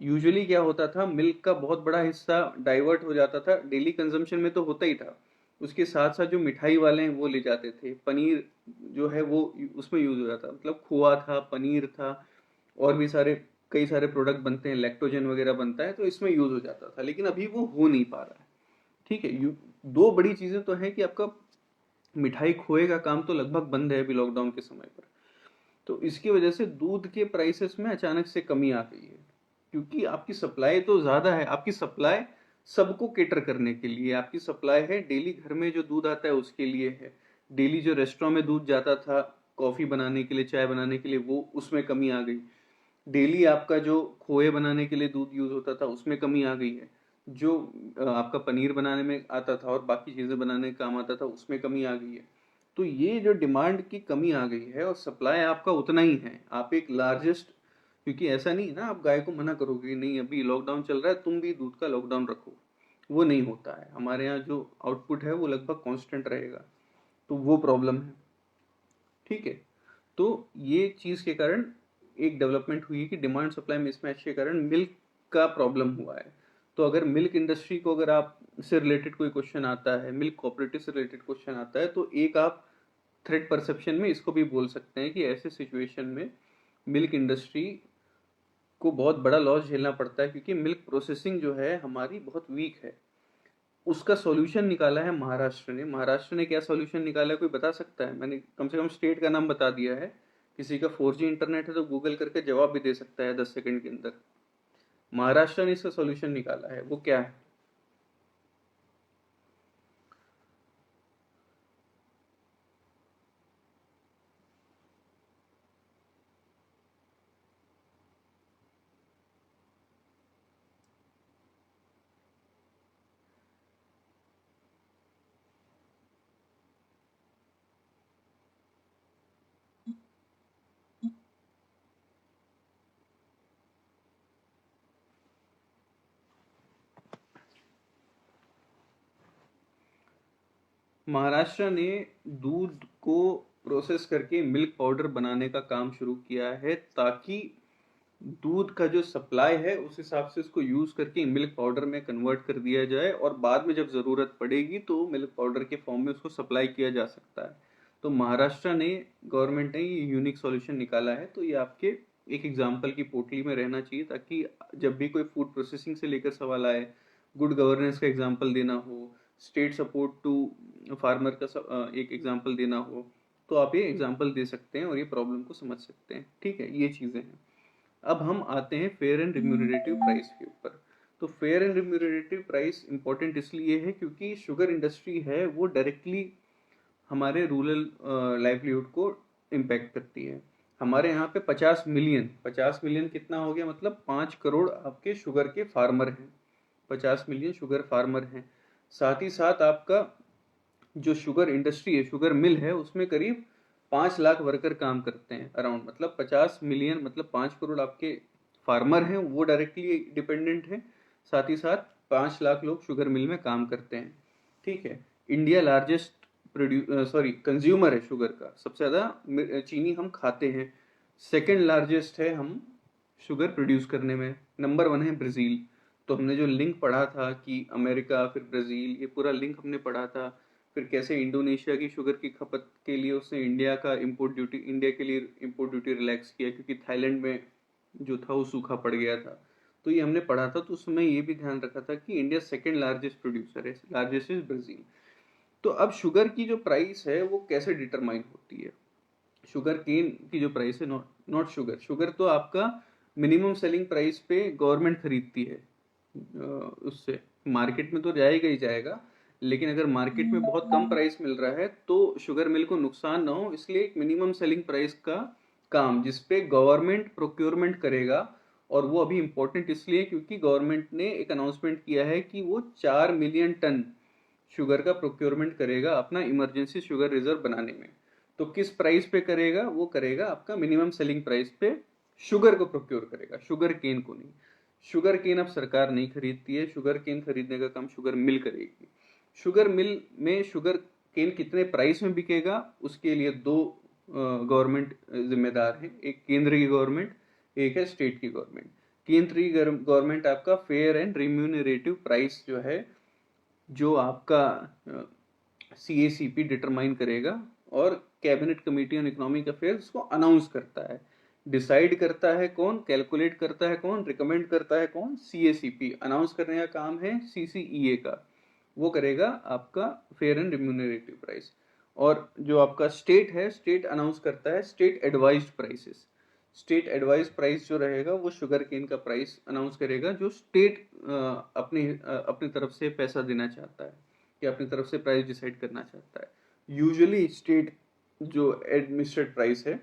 यूजुअली क्या होता था, मिल्क का बहुत बड़ा हिस्सा डाइवर्ट हो जाता था, डेली कंजम्पशन में तो होता ही था, उसके साथ साथ जो मिठाई वाले हैं वो ले जाते थे, पनीर जो है वो उसमें यूज हो जाता, मतलब खोआ था, पनीर था, और भी सारे कई सारे प्रोडक्ट बनते हैं, लैक्टोजन वगैरह बनता है, तो इसमें यूज हो जाता था, लेकिन अभी वो हो नहीं पा रहा है। ठीक है, दो बड़ी चीजें तो हैं कि आपका मिठाई खोए का काम तो लगभग बंद है अभी लॉकडाउन के समय पर, तो इसकी वजह से दूध के प्राइसेस में अचानक से कमी आ गई है, क्योंकि आपकी सप्लाई तो ज़्यादा है, आपकी सप्लाई सबको केटर करने के लिए आपकी सप्लाई है, डेली घर में जो दूध आता है उसके लिए है, डेली जो रेस्टोरेंट में दूध जाता था कॉफ़ी बनाने के लिए, चाय बनाने के लिए, वो उसमें कमी आ गई, डेली आपका जो खोए बनाने के लिए दूध यूज़ होता था उसमें कमी आ गई है, जो आपका पनीर बनाने में आता था और बाकी चीज़ें बनाने का काम आता था उसमें कमी आ गई है। तो ये जो डिमांड की कमी आ गई है और सप्लाई आपका उतना ही है, आप एक लार्जेस्ट, क्योंकि ऐसा नहीं है ना आप गाय को मना करोगे नहीं अभी लॉकडाउन चल रहा है तुम भी दूध का लॉकडाउन रखो, वो नहीं होता है, हमारे यहाँ जो आउटपुट है वो लगभग कांस्टेंट रहेगा, तो वो प्रॉब्लम है। ठीक है, तो ये चीज़ के कारण एक डेवलपमेंट हुई है कि डिमांड सप्लाई मिसमैच के कारण मिल्क का प्रॉब्लम हुआ है। तो अगर मिल्क इंडस्ट्री को अगर आप से रिलेटेड कोई क्वेश्चन आता है, मिल्क कोऑपरेटिव से रिलेटेड क्वेश्चन आता है, तो एक आप थ्रेट परसेप्शन में इसको भी बोल सकते हैं कि ऐसे सिचुएशन में मिल्क इंडस्ट्री को बहुत बड़ा लॉस झेलना पड़ता है, क्योंकि मिल्क प्रोसेसिंग जो है हमारी बहुत वीक है। उसका सॉल्यूशन निकाला है महाराष्ट्र ने। महाराष्ट्र ने क्या सॉल्यूशन निकाला है कोई बता सकता है? मैंने कम से कम स्टेट का नाम बता दिया है, किसी का 4G इंटरनेट है तो गूगल करके जवाब भी दे सकता है 10 सेकंड के अंदर। महाराष्ट्र ने इसका सॉल्यूशन निकाला है, वो क्या है? महाराष्ट्र ने दूध को प्रोसेस करके मिल्क पाउडर बनाने का काम शुरू किया है, ताकि दूध का जो सप्लाई है उस हिसाब से उसको यूज करके मिल्क पाउडर में कन्वर्ट कर दिया जाए, और बाद में जब जरूरत पड़ेगी तो मिल्क पाउडर के फॉर्म में उसको सप्लाई किया जा सकता है। तो महाराष्ट्र ने, गवर्नमेंट ने ये यूनिक सॉल्यूशन निकाला है, तो ये आपके एक एग्जाम्पल की पोटली में रहना चाहिए, ताकि जब भी कोई फूड प्रोसेसिंग से लेकर सवाल आए, गुड गवर्नेंस का एग्जाम्पल देना हो, स्टेट सपोर्ट टू फार्मर का एक एग्जाम्पल देना हो, तो आप ये एग्जाम्पल दे सकते हैं और ये प्रॉब्लम को समझ सकते हैं। ठीक है, ये चीज़ें हैं। अब हम आते हैं फेयर एंड रिम्यूनरेटिव प्राइस के ऊपर। तो fair and remunerative price important इसलिए है क्योंकि शुगर इंडस्ट्री है वो डायरेक्टली हमारे रूरल लाइवलीहुड को इम्पैक्ट करती है। हमारे यहाँ पे 50 मिलियन, 50 मिलियन कितना हो गया, मतलब 5 करोड़ आपके शुगर के फार्मर हैं, 50 मिलियन शुगर फार्मर हैं। साथ ही साथ आपका जो शुगर इंडस्ट्री है, शुगर मिल है, उसमें करीब 5 लाख वर्कर काम करते हैं अराउंड, मतलब 50 मिलियन मतलब 5 करोड़ आपके फार्मर हैं वो डायरेक्टली डिपेंडेंट हैं, साथ ही साथ 5 लाख लोग शुगर मिल में काम करते हैं। ठीक है, इंडिया लार्जेस्ट कंज्यूमर है शुगर का, सबसे ज़्यादा चीनी हम खाते हैं, सेकेंड लार्जेस्ट है हम शुगर प्रोड्यूस करने में, नंबर 1 है ब्राज़ील। तो हमने जो लिंक पढ़ा था कि अमेरिका फिर ब्राज़ील, ये पूरा लिंक हमने पढ़ा था। फिर कैसे इंडोनेशिया की शुगर की खपत के लिए उसने इंडिया के लिए इम्पोर्ट ड्यूटी रिलैक्स किया, क्योंकि थाईलैंड में जो था वो सूखा पड़ गया था। तो ये हमने पढ़ा था, तो उसमें ये भी ध्यान रखा था कि इंडिया सेकेंड लार्जेस्ट प्रोड्यूसर है, लार्जेस्ट इज ब्राज़ील। तो अब शुगर की जो प्राइस है वो कैसे डिटरमाइन होती है? शुगर केन की जो प्राइस है, नॉट नॉट शुगर, शुगर तो आपका मिनिमम सेलिंग प्राइस पे गवर्नमेंट खरीदती है, उससे मार्केट में तो जाएगा ही जाएगा, लेकिन अगर मार्केट में बहुत कम प्राइस मिल रहा है तो शुगर मिल को नुकसान ना हो, इसलिए एक मिनिमम सेलिंग प्राइस का काम जिसपे गवर्नमेंट प्रोक्योरमेंट करेगा, और वो अभी इम्पोर्टेंट इसलिए क्योंकि गवर्नमेंट ने एक अनाउंसमेंट किया है कि वो 4 मिलियन टन शुगर का प्रोक्योरमेंट करेगा अपना इमरजेंसी शुगर रिजर्व बनाने में। तो किस प्राइस पे करेगा? वो करेगा आपका मिनिमम सेलिंग प्राइस पे शुगर को प्रोक्योर करेगा, शुगर केन को नहीं। शुगर केन अब सरकार नहीं खरीदती है, शुगर केन खरीदने का काम शुगर मिल करेगी। शुगर मिल में शुगर केन कितने प्राइस में बिकेगा, उसके लिए दो गवर्नमेंट जिम्मेदार हैं, एक केंद्र की गवर्नमेंट, एक है स्टेट की गवर्नमेंट। केंद्र की गवर्नमेंट आपका फेयर एंड रिम्यूनरेटिव प्राइस जो है, जो आपका CACP डिटरमाइन करेगा, और cabinet committee on economic affairs उसको अनाउंस करता है। डिसाइड करता है कौन, कैलकुलेट करता है कौन, रिकमेंड करता है कौन? CACP। अनाउंस करने का काम है CCEA का, वो करेगा आपका फेयर एंड रिम्यूनरेटिव प्राइस। और जो आपका स्टेट है, स्टेट अनाउंस करता है state advised prices. State advise price जो रहेगा वो शुगर केन का प्राइस अनाउंस करेगा, जो स्टेट अपनी तरफ से पैसा देना चाहता है या अपनी तरफ से प्राइस डिसाइड करना चाहता है। यूजुअली स्टेट जो एडमिनिस्ट्रेट प्राइस है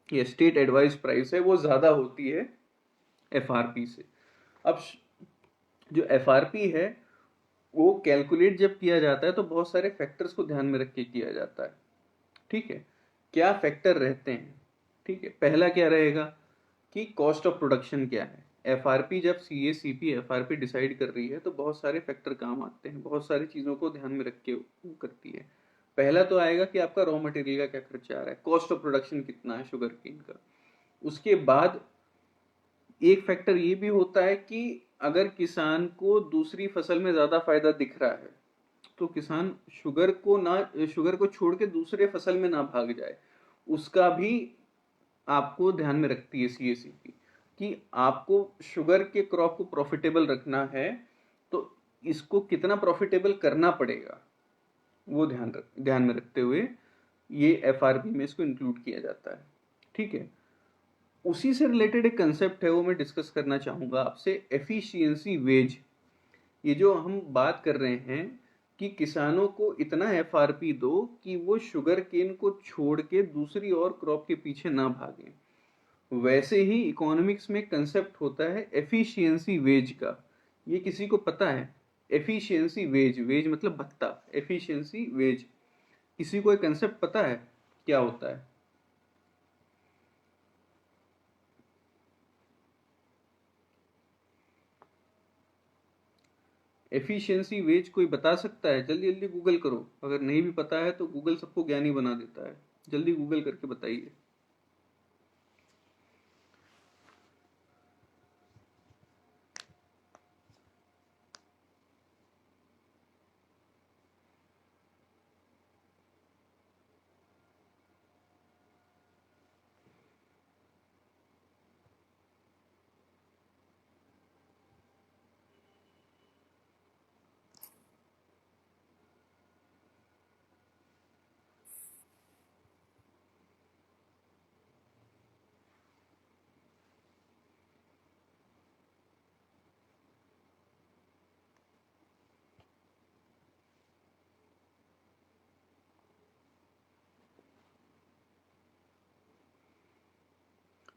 या स्टेट एडवाइज प्राइस है वो ज़्यादा होती है FRP से। अब जो FRP है वो कैलकुलेट जब किया जाता है तो बहुत सारे फैक्टर्स को ध्यान में रख के किया जाता है। ठीक है, क्या फैक्टर रहते हैं? ठीक है, पहला क्या रहेगा कि कॉस्ट ऑफ प्रोडक्शन क्या है। FRP जब CACP FRP डिसाइड कर रही है तो बहुत सारे फैक्टर काम आते हैं, बहुत सारी चीज़ों को ध्यान में रख के करती है। पहला तो आएगा कि आपका रॉ मटेरियल का क्या खर्चा आ रहा है, कॉस्ट ऑफ प्रोडक्शन कितना है शुगर केन का। उसके बाद एक फैक्टर ये भी होता है कि अगर किसान को दूसरी फसल में ज़्यादा फायदा दिख रहा है तो किसान शुगर को छोड़ के दूसरे फसल में ना भाग जाए, उसका भी आपको ध्यान में रखती है CACP कि आपको शुगर के क्रॉप को प्रॉफिटेबल रखना है तो इसको कितना प्रॉफिटेबल करना पड़ेगा, वो ध्यान में रखते हुए ये FRP में इसको इंक्लूड किया जाता है। ठीक है, उसी से रिलेटेड एक कंसेप्ट है वो मैं डिस्कस करना चाहूँगा आपसे, एफिशिएंसी वेज। ये जो हम बात कर रहे हैं कि किसानों को इतना FRP दो कि वो शुगर केन को छोड़ के दूसरी और क्रॉप के पीछे ना भागें, वैसे ही इकोनॉमिक्स में कंसेप्ट होता है एफिशिएंसी वेज का। ये किसी को पता है? एफिशिएंसी वेज, वेज मतलब भत्ता, एफिशिएंसी वेज किसी को एक कंसेप्ट पता है क्या होता है? एफिशिएंसी वेज कोई बता सकता है? जल्दी जल्दी गूगल करो, अगर नहीं भी पता है तो गूगल सबको ज्ञानी बना देता है। जल्दी गूगल करके बताइए।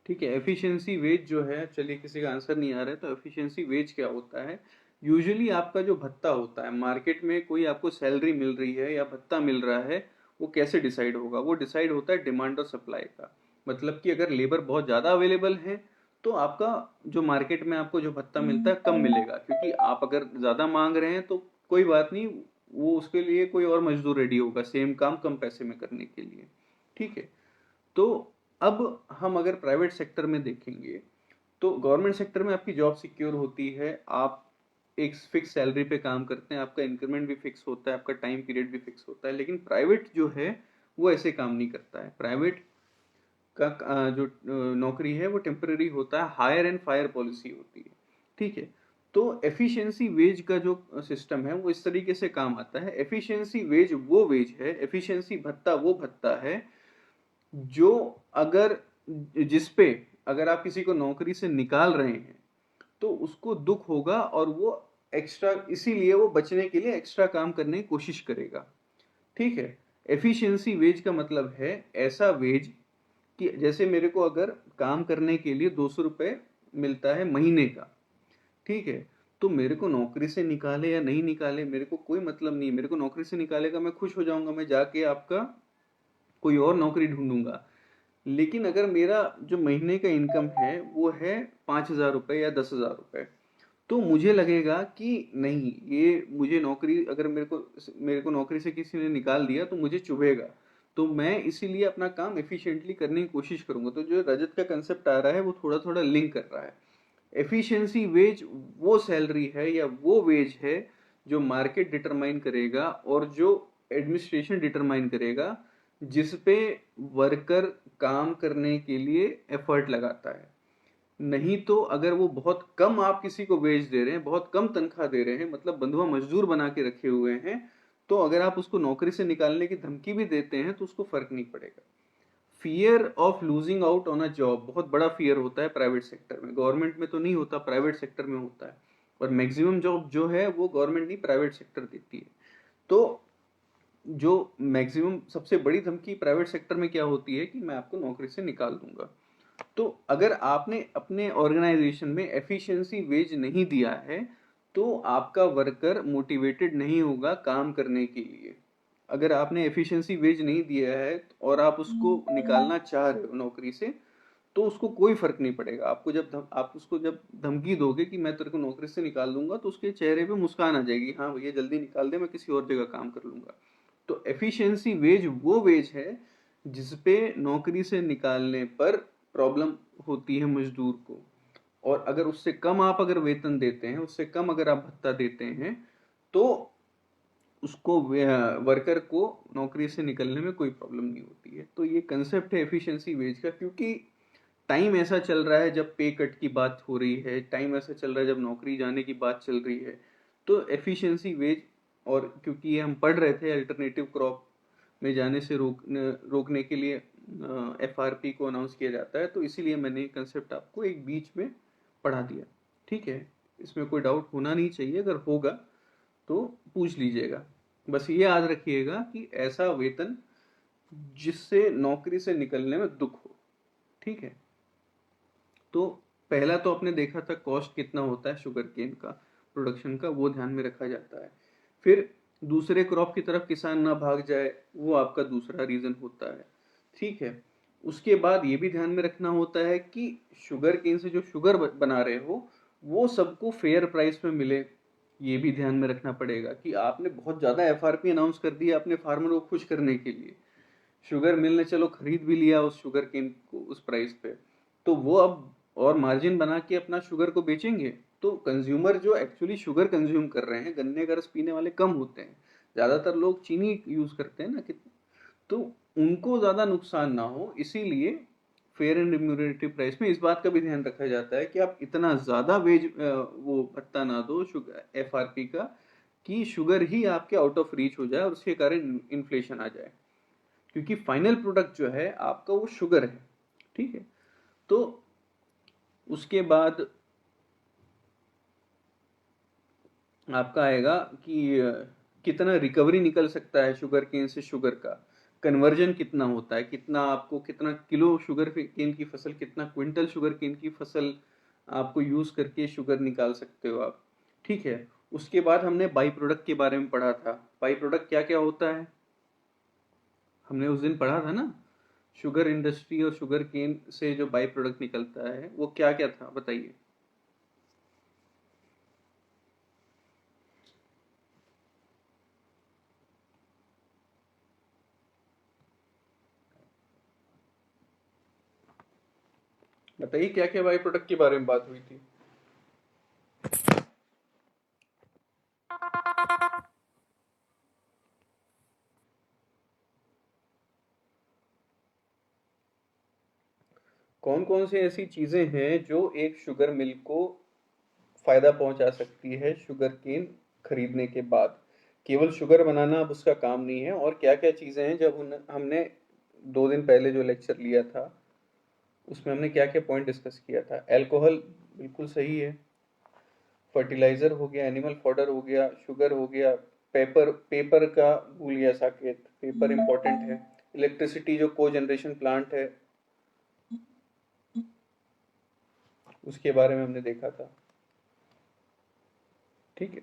ठीक है, एफिशिएंसी वेज जो है, चलिए किसी का आंसर नहीं आ रहा है तो एफिशिएंसी वेज क्या होता है? यूजुअली आपका जो भत्ता होता है, मार्केट में कोई आपको सैलरी मिल रही है या भत्ता मिल रहा है, वो कैसे डिसाइड होगा? वो डिसाइड होता है डिमांड और सप्लाई का। मतलब कि अगर लेबर बहुत ज़्यादा अवेलेबल है तो आपका जो मार्केट में आपको जो भत्ता मिलता है कम मिलेगा, क्योंकि आप अगर ज़्यादा मांग रहे हैं तो कोई बात नहीं, वो उसके लिए कोई और मजदूर रेडी होगा सेम काम कम पैसे में करने के लिए। ठीक है, तो अब हम अगर प्राइवेट सेक्टर में देखेंगे तो गवर्नमेंट सेक्टर में आपकी जॉब सिक्योर होती है, आप एक फिक्स सैलरी पे काम करते हैं, आपका इंक्रीमेंट भी फिक्स होता है, आपका टाइम पीरियड भी फिक्स होता है। लेकिन प्राइवेट जो है वो ऐसे काम नहीं करता है। प्राइवेट का जो नौकरी है वो टेम्पररी होता है, हायर एंड फायर पॉलिसी होती है। ठीक है, तो एफिशिएंसी वेज का जो सिस्टम है वो इस तरीके से काम आता है। एफिशिएंसी वेज वो वेज है, एफिशिएंसी भत्ता वो भत्ता है जो अगर जिसपे अगर आप किसी को नौकरी से निकाल रहे हैं तो उसको दुख होगा और वो एक्स्ट्रा, इसीलिए वो बचने के लिए एक्स्ट्रा काम करने की कोशिश करेगा। ठीक है, एफिशिएंसी वेज का मतलब है ऐसा वेज कि जैसे मेरे को अगर काम करने के लिए 200 रुपये मिलता है महीने का, ठीक है, तो मेरे को नौकरी से निकाले या नहीं निकाले मेरे को कोई मतलब नहीं। मेरे को नौकरी से निकालेगा, मैं खुश हो जाऊंगा, मैं जाके आपका कोई और नौकरी ढूंढूंगा। लेकिन अगर मेरा जो महीने का इनकम है वो है 5,000 रुपये या 10,000 रुपये, तो मुझे लगेगा कि नहीं, ये मुझे नौकरी, अगर मेरे को नौकरी से किसी ने निकाल दिया तो मुझे चुभेगा। तो मैं इसीलिए अपना काम एफिशिएंटली करने की कोशिश करूंगा। तो जो रजत का कंसेप्ट आ रहा है वो थोड़ा थोड़ा लिंक कर रहा है। एफिशिएंसी वेज वो सैलरी है या वो वेज है जो मार्केट डिटरमाइन करेगा और जो एडमिनिस्ट्रेशन डिटरमाइन करेगा, जिस पे वर्कर काम करने के लिए एफर्ट लगाता है। नहीं तो अगर वो बहुत कम आप किसी को वेज दे रहे हैं, बहुत कम तनख्वाह दे रहे हैं, मतलब बंधुआ मजदूर बना के रखे हुए हैं, तो अगर आप उसको नौकरी से निकालने की धमकी भी देते हैं तो उसको फर्क नहीं पड़ेगा। Fear of losing out on a job बहुत बड़ा फियर होता है प्राइवेट सेक्टर में, गवर्नमेंट में तो नहीं होता, प्राइवेट सेक्टर में होता है। और मैक्सिमम जॉब जो है वो गवर्नमेंट नहीं प्राइवेट सेक्टर देती है। तो जो मैक्सिमम सबसे बड़ी धमकी प्राइवेट सेक्टर में क्या होती है कि मैं आपको नौकरी से निकाल दूंगा। तो अगर आपने अपने ऑर्गेनाइजेशन में एफिशिएंसी वेज नहीं दिया है तो आपका वर्कर मोटिवेटेड नहीं होगा काम करने के लिए। अगर आपने एफिशिएंसी वेज नहीं दिया है और आप उसको निकालना चाह रहे हो नौकरी से, तो उसको कोई फर्क नहीं पड़ेगा। आपको आप उसको जब धमकी दोगे कि मैं तेरे को नौकरी से निकाल दूंगा, तो उसके चेहरे पे मुस्कान आ जाएगी, हाँ भैया जल्दी निकाल दे, मैं किसी और जगह काम कर लूंगा। तो एफिशिएंसी वेज वो वेज है जिसपे नौकरी से निकालने पर प्रॉब्लम होती है मजदूर को। और अगर उससे कम आप अगर वेतन देते हैं, उससे कम अगर आप भत्ता देते हैं, तो उसको वर्कर को नौकरी से निकलने में कोई प्रॉब्लम नहीं होती है। तो ये कंसेप्ट है एफिशिएंसी वेज का। क्योंकि टाइम ऐसा चल रहा है जब पे कट की बात हो रही है, टाइम ऐसा चल रहा है जब नौकरी जाने की बात चल रही है, तो एफिशिएंसी वेज, और क्योंकि ये हम पढ़ रहे थे अल्टरनेटिव क्रॉप में जाने से रोकने के लिए एफआरपी को अनाउंस किया जाता है, तो इसीलिए मैंने ये कंसेप्ट आपको एक बीच में पढ़ा दिया। ठीक है, इसमें कोई डाउट होना नहीं चाहिए, अगर होगा तो पूछ लीजिएगा। बस ये याद रखिएगा कि ऐसा वेतन जिससे नौकरी से निकलने में दुख हो। ठीक है, तो पहला तो आपने देखा था कॉस्ट कितना होता है शुगर केन का प्रोडक्शन का, वो ध्यान में रखा जाता है। फिर दूसरे क्रॉप की तरफ किसान ना भाग जाए, वो आपका दूसरा रीजन होता है। ठीक है, उसके बाद ये भी ध्यान में रखना होता है कि शुगर केन से जो शुगर बना रहे हो वो सबको फेयर प्राइस में मिले। ये भी ध्यान में रखना पड़ेगा कि आपने बहुत ज्यादा एफआरपी अनाउंस कर दिया अपने फार्मर को खुश करने के लिए, शुगर मिल ने चलो खरीद भी लिया उस शुगर केन को उस प्राइस पे, तो वो अब और मार्जिन बना के अपना शुगर को बेचेंगे, तो कंज्यूमर जो एक्चुअली शुगर कंज्यूम कर रहे हैं, गन्ने का रस पीने वाले कम होते हैं, ज्यादातर लोग चीनी यूज करते हैं ना तो उनको ज्यादा नुकसान ना हो, इसीलिए फेयर एंड रिम्यूनरेटिव प्राइस में इस बात का भी ध्यान रखा जाता है कि आप इतना ज्यादा वो भत्ता ना दो शुगर एफआरपी का कि शुगर ही आपके आउट ऑफ रीच हो जाए और उसके कारण इन्फ्लेशन आ जाए, क्योंकि फाइनल प्रोडक्ट जो है आपका वो शुगर है। ठीक है, तो उसके बाद आपका आएगा कि कितना रिकवरी निकल सकता है शुगर केन से, शुगर का कन्वर्जन कितना होता है, कितना आपको, कितना किलो शुगर केन की फसल, कितना क्विंटल शुगर केन की फसल आपको यूज करके शुगर निकाल सकते हो आप। ठीक है, उसके बाद हमने बाई प्रोडक्ट के बारे में पढ़ा था। बाई प्रोडक्ट क्या क्या होता है हमने उस दिन पढ़ा था ना, शुगर इंडस्ट्री और शुगर केन से जो बाई प्रोडक्ट निकलता है वो क्या क्या था, बताइए। बताइए क्या क्या बाई प्रोडक्ट के बारे में बात हुई थी। कौन कौन सी ऐसी चीजें हैं जो एक शुगर मिल को फायदा पहुंचा सकती है शुगर केन खरीदने के बाद। केवल शुगर बनाना अब उसका काम नहीं है, और क्या क्या चीजें हैं, जब हमने 2 दिन पहले जो लेक्चर लिया था उसमें हमने क्या क्या पॉइंट डिस्कस किया था। अल्कोहल बिल्कुल सही है, फर्टिलाइजर हो गया, एनिमल फॉडर हो गया, शुगर हो गया, पेपर, पेपर का भूल गया साकेत, पेपर इंपॉर्टेंट है, इलेक्ट्रिसिटी जो को जनरेशन प्लांट है उसके बारे में हमने देखा था। ठीक है,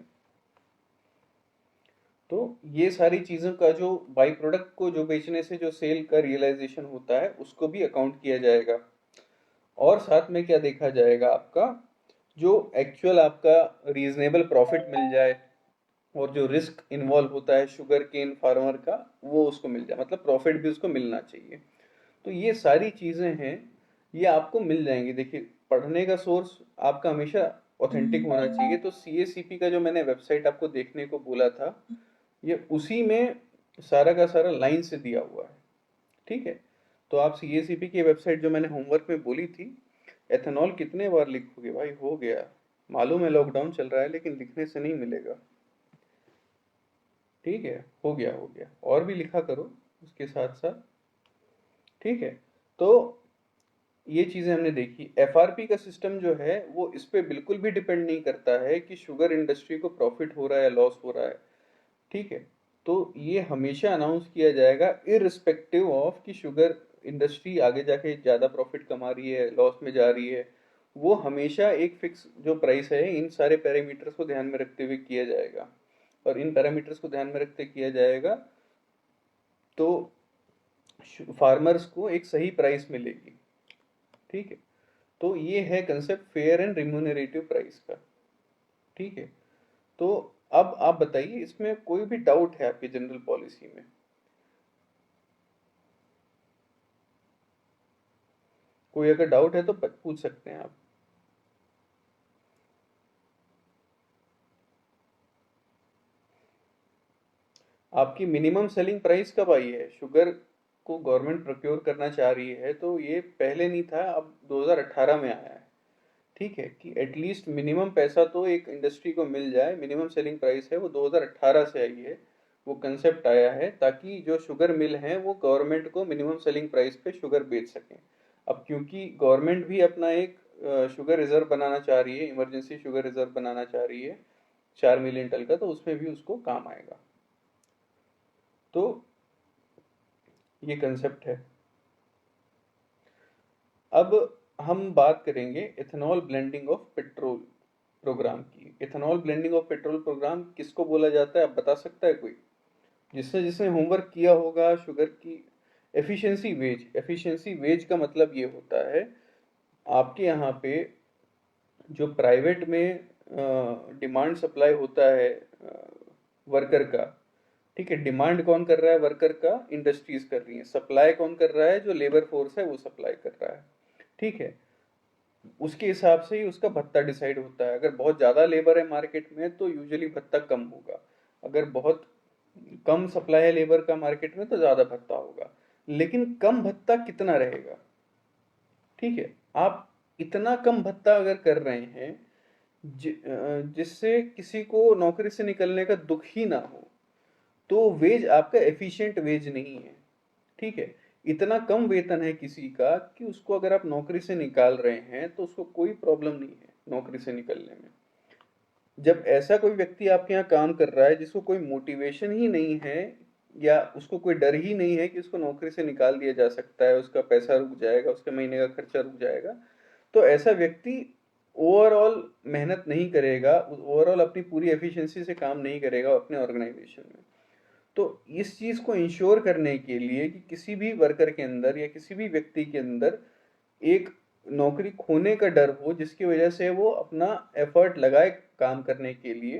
तो ये सारी चीज़ों का जो बाई प्रोडक्ट को जो बेचने से जो सेल का रियलाइजेशन होता है उसको भी अकाउंट किया जाएगा। और साथ में क्या देखा जाएगा, आपका जो एक्चुअल आपका रीजनेबल प्रॉफिट मिल जाए, और जो रिस्क इन्वॉल्व होता है शुगर केन फार्मर का वो उसको मिल जाए, मतलब प्रॉफिट भी उसको मिलना चाहिए। तो ये सारी चीज़ें हैं, ये आपको मिल जाएंगी। देखिए, पढ़ने का सोर्स आपका हमेशा ऑथेंटिक होना चाहिए। तो CACP का जो मैंने वेबसाइट आपको देखने को बोला था, ये उसी में सारा का सारा लाइन से दिया हुआ है। ठीक है, तो आप CACP की वेबसाइट जो मैंने होमवर्क में बोली थी, एथेनॉल कितने बार लिखोगे भाई, हो गया। मालूम है लॉकडाउन चल रहा है, लेकिन लिखने से नहीं मिलेगा। ठीक है, हो गया हो गया, और भी लिखा करो उसके साथ साथ। ठीक है, तो ये चीजें हमने देखी। FRP का सिस्टम जो है वो इस पे बिल्कुल भी डिपेंड नहीं करता है कि शुगर इंडस्ट्री को प्रॉफिट हो रहा है या लॉस हो रहा है। ठीक है, तो ये हमेशा अनाउंस किया जाएगा इररिस्पेक्टिव ऑफ कि शुगर इंडस्ट्री आगे जाके ज़्यादा प्रॉफिट कमा रही है, लॉस में जा रही है। वो हमेशा एक फिक्स जो प्राइस है, इन सारे पैरामीटर्स को ध्यान में रखते हुए किया जाएगा, और इन पैरामीटर्स को ध्यान में रखते किया जाएगा तो फार्मर्स को एक सही प्राइस मिलेगी। ठीक है, तो ये है concept fair and remunerative price का। ठीक है, तो अब आप बताइए, इसमें कोई भी डाउट है आपकी जनरल पॉलिसी में? कोई अगर डाउट है तो पूछ सकते हैं आप। आपकी मिनिमम सेलिंग प्राइस कब आई है? शुगर को गवर्नमेंट प्रोक्योर करना चाह रही है, तो ये पहले नहीं था, अब 2018 में आया है। ठीक है, कि एटलीस्ट मिनिमम पैसा तो एक इंडस्ट्री को मिल जाए। मिनिमम सेलिंग प्राइस है वो 2018 से आई है, वो कंसेप्ट आया है ताकि जो शुगर मिल हैं वो गवर्नमेंट को मिनिमम सेलिंग प्राइस पे शुगर बेच सकें। अब क्योंकि गवर्नमेंट भी अपना एक शुगर रिजर्व बनाना चाह रही है, इमरजेंसी शुगर रिजर्व बनाना चाह रही है 4 मिलियन टन का, तो उसमें भी उसको काम आएगा। तो ये कंसेप्ट है। अब हम बात करेंगे ethanol blending of petrol programme की। Ethanol blending of petrol programme किसको बोला जाता है, आप बता सकता है कोई? जिसने जिसने होमवर्क किया होगा शुगर की। एफिशिएंसी वेज, एफिशिएंसी वेज का मतलब ये होता है, आपके यहाँ पे जो प्राइवेट में डिमांड सप्लाई होता है वर्कर का। ठीक है, डिमांड कौन कर रहा है वर्कर का? इंडस्ट्रीज कर रही है। सप्लाई कौन कर रहा है? जो लेबर फोर्स है वो सप्लाई कर रहा है। ठीक है, उसके हिसाब से ही उसका भत्ता डिसाइड होता है। अगर बहुत ज़्यादा लेबर है मार्केट में तो यूजुअली भत्ता कम होगा, अगर बहुत कम सप्लाई है लेबर का मार्केट में तो ज़्यादा भत्ता होगा। लेकिन कम भत्ता कितना रहेगा? ठीक है, आप इतना कम भत्ता अगर कर रहे हैं जिससे किसी को नौकरी से निकलने का दुख ही ना हो, तो वेज आपका एफिशिएंट वेज नहीं है। ठीक है, इतना कम वेतन है किसी का कि उसको अगर आप नौकरी से निकाल रहे हैं तो उसको कोई प्रॉब्लम नहीं है नौकरी से निकलने में। जब ऐसा कोई व्यक्ति आपके यहाँ काम कर रहा है जिसको कोई मोटिवेशन ही नहीं है, या उसको कोई डर ही नहीं है कि उसको नौकरी से निकाल दिया जा सकता है, उसका पैसा रुक जाएगा, उसके महीने का खर्चा रुक जाएगा, तो ऐसा व्यक्ति ओवरऑल मेहनत नहीं करेगा, ओवरऑल अपनी पूरी एफिशिएंसी से काम नहीं करेगा अपने ऑर्गेनाइजेशन में। तो इस चीज को इंश्योर करने के लिए कि किसी भी वर्कर के अंदर या किसी भी व्यक्ति के अंदर एक नौकरी खोने का डर हो, जिसकी वजह से वो अपना एफर्ट लगाए काम करने के लिए,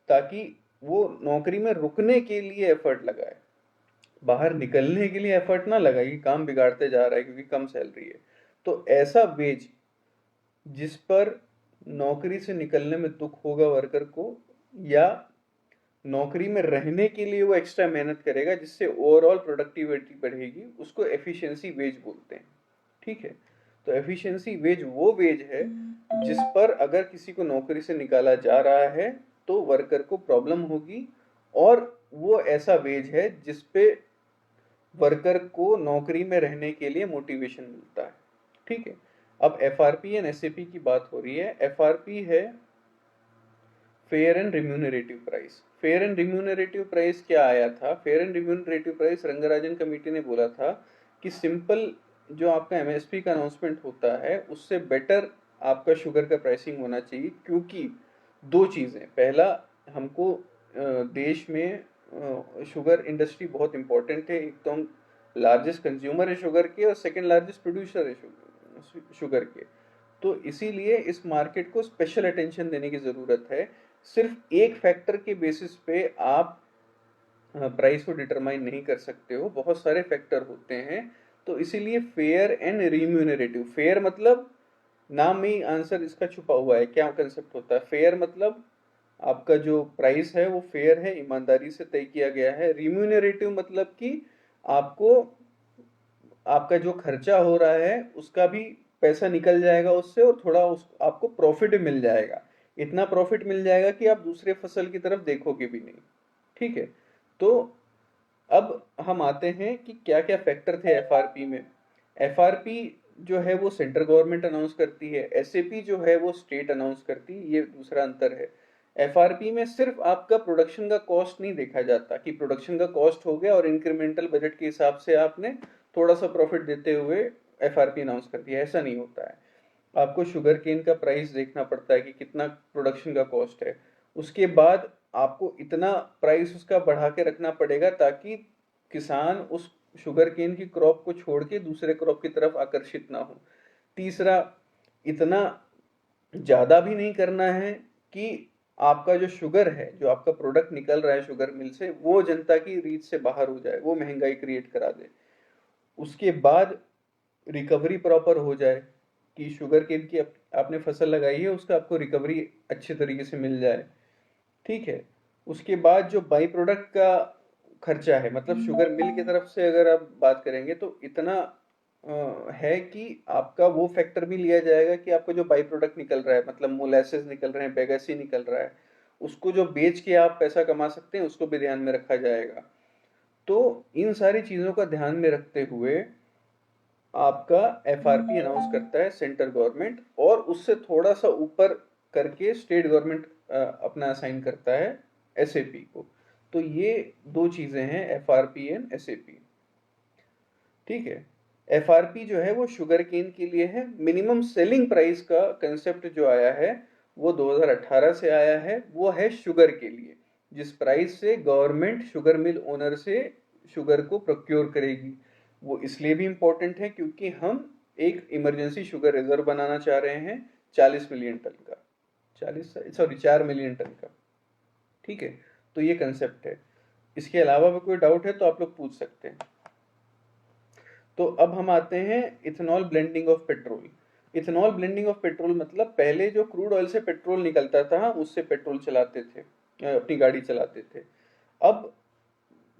ताकि वो नौकरी में रुकने के लिए एफर्ट लगाए, बाहर निकलने के लिए एफर्ट ना लगाए कि काम बिगाड़ते जा रहा है क्योंकि कम सैलरी है। तो ऐसा वेज जिस पर नौकरी से निकलने में दुख होगा वर्कर को, या नौकरी में रहने के लिए वो एक्स्ट्रा मेहनत करेगा जिससे ओवरऑल प्रोडक्टिविटी बढ़ेगी, उसको एफिशिएंसी वेज बोलते हैं। ठीक है, तो एफिशिएंसी वेज वो वेज है जिस पर अगर किसी को नौकरी से निकाला जा रहा है तो वर्कर को प्रॉब्लम होगी, और वो ऐसा वेज है जिस पे वर्कर को नौकरी में रहने के लिए मोटिवेशन मिलता है। ठीक है, अब FRP एंड SAP की बात हो रही है। FRP है fair and remunerative price. Fair and remunerative price क्या आया था? Fair and remunerative price Rangarajan committee ने बोला था कि सिंपल जो आपका MSP का अनाउंसमेंट होता है उससे बेटर आपका शुगर का प्राइसिंग होना चाहिए, क्योंकि दो चीज़ें, पहला, हमको देश में शुगर इंडस्ट्री बहुत इम्पोर्टेंट है। एक तो हम लार्जेस्ट कंज्यूमर है शुगर के, और सेकंड लार्जेस्ट प्रोड्यूसर है शुगर के। तो इसीलिए इस मार्केट को स्पेशल अटेंशन देने की ज़रूरत है। सिर्फ एक फैक्टर के बेसिस पे आप प्राइस को डिटरमाइन नहीं कर सकते हो, बहुत सारे फैक्टर होते हैं। तो इसीलिए फेयर एंड रिम्यूनरेटिव, फेयर मतलब नाम में ही आंसर इसका छुपा हुआ है, क्या कंसेप्ट होता है फेयर मतलब आपका जो प्राइस है वो फेयर है, ईमानदारी से तय किया गया है। रिम्यूनरेटिव मतलब कि आपको आपका जो खर्चा हो रहा है उसका भी पैसा निकल जाएगा उससे, और थोड़ा उस आपको प्रॉफिट मिल जाएगा। इतना प्रॉफिट मिल जाएगा कि आप दूसरे फसल की तरफ देखोगे भी नहीं। ठीक है। तो अब हम आते हैं कि क्या क्या फैक्टर थे एफआरपी में। एफआरपी जो है वो सेंट्रल गवर्नमेंट अनाउंस करती है, एसएपी जो है वो स्टेट अनाउंस करती है, ये दूसरा अंतर है। एफआरपी में सिर्फ आपका प्रोडक्शन का कॉस्ट नहीं देखा जाता कि प्रोडक्शन का कॉस्ट हो गया और इंक्रीमेंटल बजट के हिसाब से आपने थोड़ा सा प्रॉफिट देते हुए एफआरपी अनाउंस कर दिया, ऐसा नहीं होता है। आपको शुगर केन का प्राइस देखना पड़ता है कि कितना प्रोडक्शन का कॉस्ट है, उसके बाद आपको इतना प्राइस उसका बढ़ा के रखना पड़ेगा ताकि किसान उस शुगर केन की क्रॉप को छोड़ के दूसरे क्रॉप की तरफ आकर्षित ना हो। तीसरा, इतना ज़्यादा भी नहीं करना है कि आपका जो शुगर है, जो आपका प्रोडक्ट निकल रहा है शुगर मिल से, वो जनता की रीच से बाहर हो जाए, वो महंगाई क्रिएट करा दे। उसके बाद रिकवरी प्रॉपर हो जाए कि शुगर केन की आपने फसल लगाई है उसका आपको रिकवरी अच्छे तरीके से मिल जाए। ठीक है। उसके बाद जो बाई प्रोडक्ट का खर्चा है, मतलब शुगर मिल की तरफ से अगर आप बात करेंगे तो इतना है कि आपका वो फैक्टर भी लिया जाएगा कि आपका जो बाई प्रोडक्ट निकल रहा है, मतलब मोलेसेस निकल रहे हैं, बेगेसी निकल रहा है, उसको जो बेच के आप पैसा कमा सकते हैं उसको भी ध्यान में रखा जाएगा। तो इन सारी चीज़ों का ध्यान में रखते हुए आपका एफआरपी अनाउंस करता है सेंट्रल गवर्नमेंट, और उससे थोड़ा सा ऊपर करके स्टेट गवर्नमेंट अपना असाइन करता है एसएपी को। तो ये दो चीजें हैं, एफआरपी एंड एसएपी। ठीक है। एफआरपी जो है वो शुगर केन के लिए है। मिनिमम सेलिंग प्राइस का कंसेप्ट जो आया है वो 2018 से आया है, वो है शुगर के लिए, जिस प्राइस से गवर्नमेंट शुगर मिल ओनर से शुगर को प्रोक्योर करेगी। वो इसलिए भी इम्पोर्टेंट है क्योंकि हम एक इमरजेंसी शुगर रिजर्व बनाना चाह रहे हैं 40 मिलियन टन का, 4 मिलियन टन का। ठीक है। तो ये कंसेप्ट है। इसके अलावा भी कोई डाउट है तो आप लोग पूछ सकते हैं। तो अब हम आते हैं ethanol blending of petrol. Ethanol blending of petrol मतलब पहले जो क्रूड ऑयल से पेट्रोल निकलता था उससे पेट्रोल चलाते थे, अपनी गाड़ी चलाते थे। अब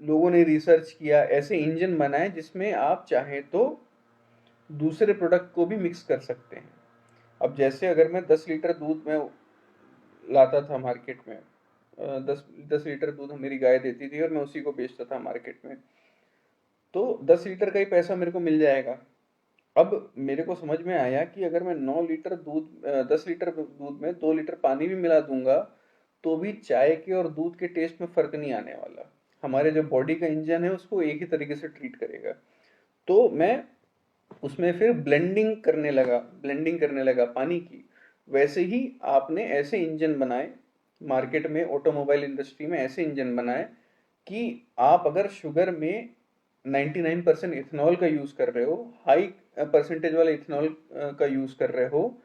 लोगों ने रिसर्च किया, ऐसे इंजन बनाए जिसमें आप चाहें तो दूसरे प्रोडक्ट को भी मिक्स कर सकते हैं। अब जैसे अगर मैं 10 लीटर दूध में लाता था मार्केट में, 10 10 लीटर दूध मेरी गाय देती थी और मैं उसी को बेचता था मार्केट में, तो 10 लीटर का ही पैसा मेरे को मिल जाएगा। अब मेरे को समझ में आया कि अगर मैं 9 लीटर दूध 10 लीटर दूध में 2 लीटर पानी भी मिला दूंगा तो भी चाय के और दूध के टेस्ट में फर्क नहीं आने वाला। हमारे जो बॉडी का इंजन है उसको एक ही तरीके से ट्रीट करेगा। तो मैं उसमें फिर ब्लेंडिंग करने लगा पानी की। वैसे ही आपने ऐसे इंजन बनाए, मार्केट में ऑटोमोबाइल इंडस्ट्री में ऐसे इंजन बनाए कि आप अगर शुगर में 99% इथेनॉल का यूज कर रहे हो, हाई परसेंटेज वाला इथेनॉल का यूज कर रहे हो,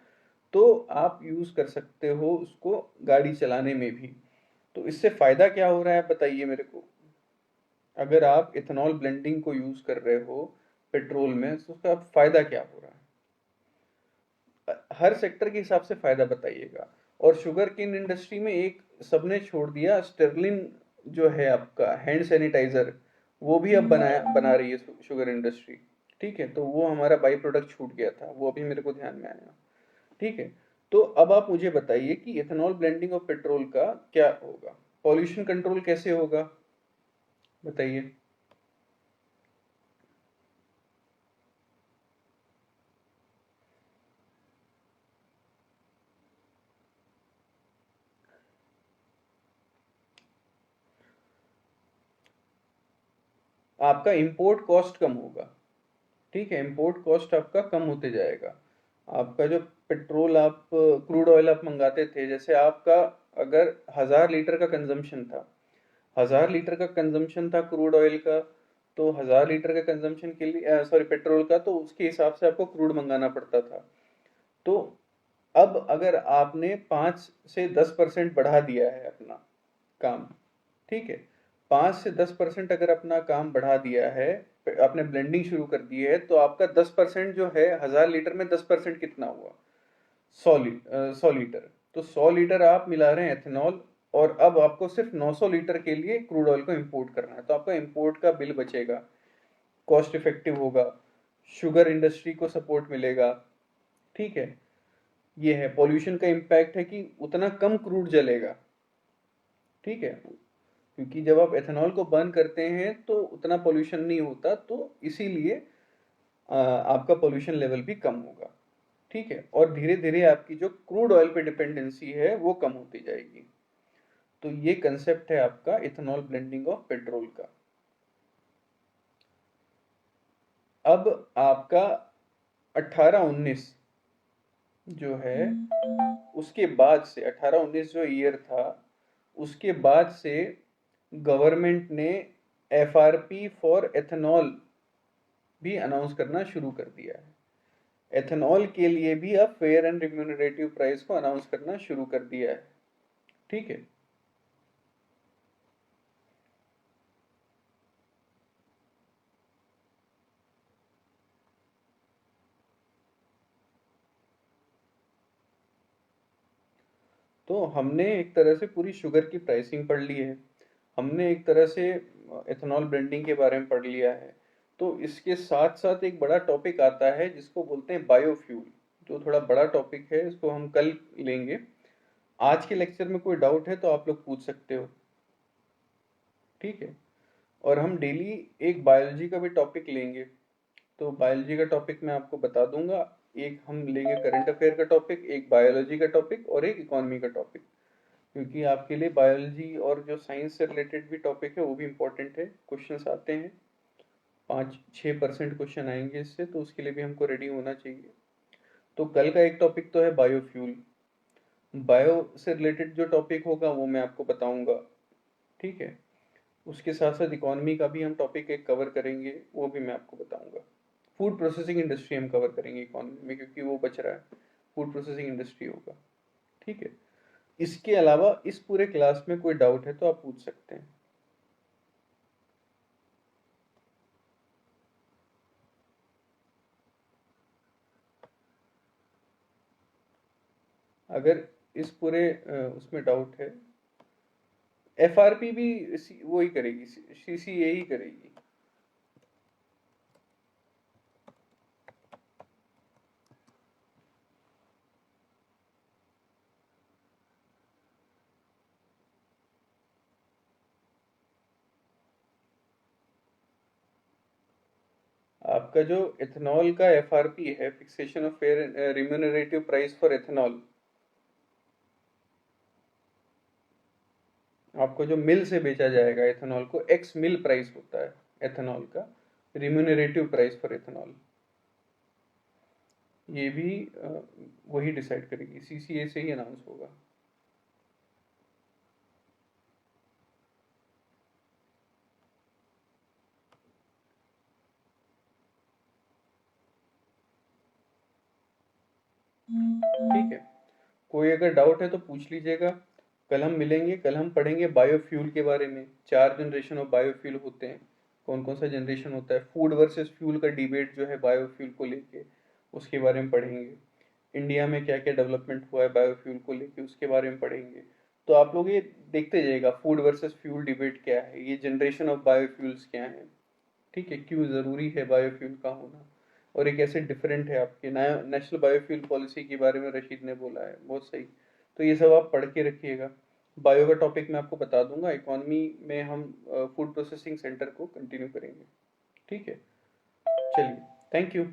तो आप यूज कर सकते हो उसको गाड़ी चलाने में भी। तो इससे फायदा क्या हो रहा है बताइए मेरे को। अगर आप इथेनॉल ब्लेंडिंग को यूज कर रहे हो पेट्रोल में तो उसका फायदा क्या हो रहा है, हर सेक्टर के हिसाब से फायदा बताइएगा। और शुगर केन इंडस्ट्री में एक सबने छोड़ दिया, स्टेरलिन जो है आपका हैंड सैनिटाइजर, वो भी अब बना रही है शुगर इंडस्ट्री। ठीक है। तो वो हमारा बाई प्रोडक्ट छूट गया था, वो अभी मेरे को ध्यान में आया। ठीक है। तो अब आप मुझे बताइए कि इथेनॉल ब्लेंडिंग ऑफ पेट्रोल का क्या होगा, पॉल्यूशन कंट्रोल कैसे होगा, बताइए। आपका इंपोर्ट कॉस्ट कम होगा। ठीक है। इंपोर्ट कॉस्ट आपका कम होते जाएगा। आपका जो पेट्रोल आप क्रूड ऑयल आप मंगाते थे, जैसे आपका अगर 1000 लीटर का कंजम्पशन था, 1000 लीटर का कंजम्पशन था क्रूड ऑयल का, तो 1000 लीटर का कंजम्पशन के लिए सॉरी पेट्रोल का, तो उसके हिसाब से आपको क्रूड मंगाना पड़ता था। तो अब अगर आपने 5 से 10% बढ़ा दिया है अपना काम, ठीक है, 5 से 10% अगर अपना काम बढ़ा दिया है, आपने ब्लेंडिंग शुरू कर दी है, तो आपका 10% जो है 1000 लीटर में 10% कितना हुआ? 100 लीटर। तो 100 लीटर आप मिला रहे हैं एथेनॉल, और अब आपको सिर्फ 900 लीटर के लिए क्रूड ऑयल को इंपोर्ट करना है, तो आपका इंपोर्ट का बिल बचेगा, कॉस्ट इफेक्टिव होगा, शुगर इंडस्ट्री को सपोर्ट मिलेगा, ठीक है। ये है पॉल्यूशन का इम्पैक्ट है कि उतना कम क्रूड जलेगा, ठीक है, क्योंकि जब आप एथेनॉल को बर्न करते हैं तो उतना पॉल्यूशन नहीं होता, तो इसीलिए आपका पॉल्यूशन लेवल भी कम होगा, ठीक है, और धीरे धीरे आपकी जो क्रूड ऑयल पे डिपेंडेंसी है वो कम होती जाएगी। तो ये कंसेप्ट है आपका इथेनॉल ब्लेंडिंग ऑफ पेट्रोल का। अब आपका 18-19 जो है, उसके बाद से 18-19 जो ईयर था, उसके बाद से गवर्नमेंट ने एफआरपी फॉर एथेनॉल भी अनाउंस करना शुरू कर दिया है। एथेनॉल के लिए भी अब फेयर एंड रिम्यूनरेटिव प्राइस को अनाउंस करना शुरू कर दिया है, ठीक है। तो हमने एक तरह से पूरी शुगर की प्राइसिंग पढ़ ली है, हमने एक तरह से एथेनॉल ब्लेंडिंग के बारे में पढ़ लिया है। तो इसके साथ साथ एक बड़ा टॉपिक आता है जिसको बोलते हैं बायोफ्यूल, जो थोड़ा बड़ा टॉपिक है, इसको हम कल लेंगे। आज के लेक्चर में कोई डाउट है तो आप लोग पूछ सकते हो, ठीक है। और हम डेली एक बायोलॉजी का भी टॉपिक लेंगे, तो बायोलॉजी का टॉपिक मैं आपको बता दूंगा। एक हम लेंगे करंट अफेयर का टॉपिक, एक बायोलॉजी का टॉपिक और एक इकोनॉमी का टॉपिक, क्योंकि आपके लिए बायोलॉजी और जो साइंस से रिलेटेड भी टॉपिक है वो भी इम्पोर्टेंट है। क्वेश्चंस आते हैं, 5-6% क्वेश्चन आएंगे इससे, तो उसके लिए भी हमको रेडी होना चाहिए। तो कल का एक टॉपिक तो है बायोफ्यूल, बायो से रिलेटेड जो टॉपिक होगा वो मैं आपको बताऊंगा, ठीक है। उसके साथ साथ इकोनॉमी का भी हम टॉपिक एक कवर करेंगे, वो भी मैं आपको बताऊंगा। फूड प्रोसेसिंग इंडस्ट्री हम कवर करेंगे इकोनॉमी में, क्योंकि वो बच रहा है, फूड प्रोसेसिंग इंडस्ट्री होगा, ठीक है। इसके अलावा इस पूरे क्लास में कोई डाउट है तो आप पूछ सकते हैं। अगर इस पूरे उसमें डाउट है, एफआरपी भी वो ही करेगी, सीसीए ही करेगी। आपका जो इथेनॉल का एफआरपी है, fixation of fair remunerative price for ethanol, आपको जो मिल से बेचा जाएगा इथेनॉल को, एक्स मिल प्राइस होता है इथेनॉल का, रिम्यूनरेटिव प्राइस फॉर इथेनॉल, ये भी वही डिसाइड करेगी, सीसीए से ही अनाउंस होगा। ठीक है, कोई अगर डाउट है तो पूछ लीजिएगा। कल हम मिलेंगे, कल हम पढ़ेंगे बायोफ्यूल के बारे में। 4 जनरेशन ऑफ बायोफ्यूल होते हैं, कौन कौन सा जनरेशन होता है, फूड वर्सेस फ्यूल का डिबेट जो है बायोफ्यूल को लेके, उसके बारे में पढ़ेंगे। इंडिया में क्या क्या डेवलपमेंट हुआ है बायोफ्यूल को लेके, उसके बारे में पढ़ेंगे। तो आप लोग ये देखते जाइएगा, फूड वर्सेस फ्यूल डिबेट क्या है, ये जनरेशन ऑफ बायोफ्यूल्स क्या है, ठीक है, क्यों ज़रूरी है बायोफ्यूल का होना, और ये कैसे डिफरेंट है। आपके नया नेशनल बायोफ्यूल पॉलिसी के बारे में रशीद ने बोला है, बहुत सही। तो ये सब आप पढ़ के रखिएगा। बायो का टॉपिक मैं आपको बता दूंगा, इकोनॉमी में हम फूड प्रोसेसिंग सेंटर को कंटिन्यू करेंगे, ठीक है। चलिए, थैंक यू।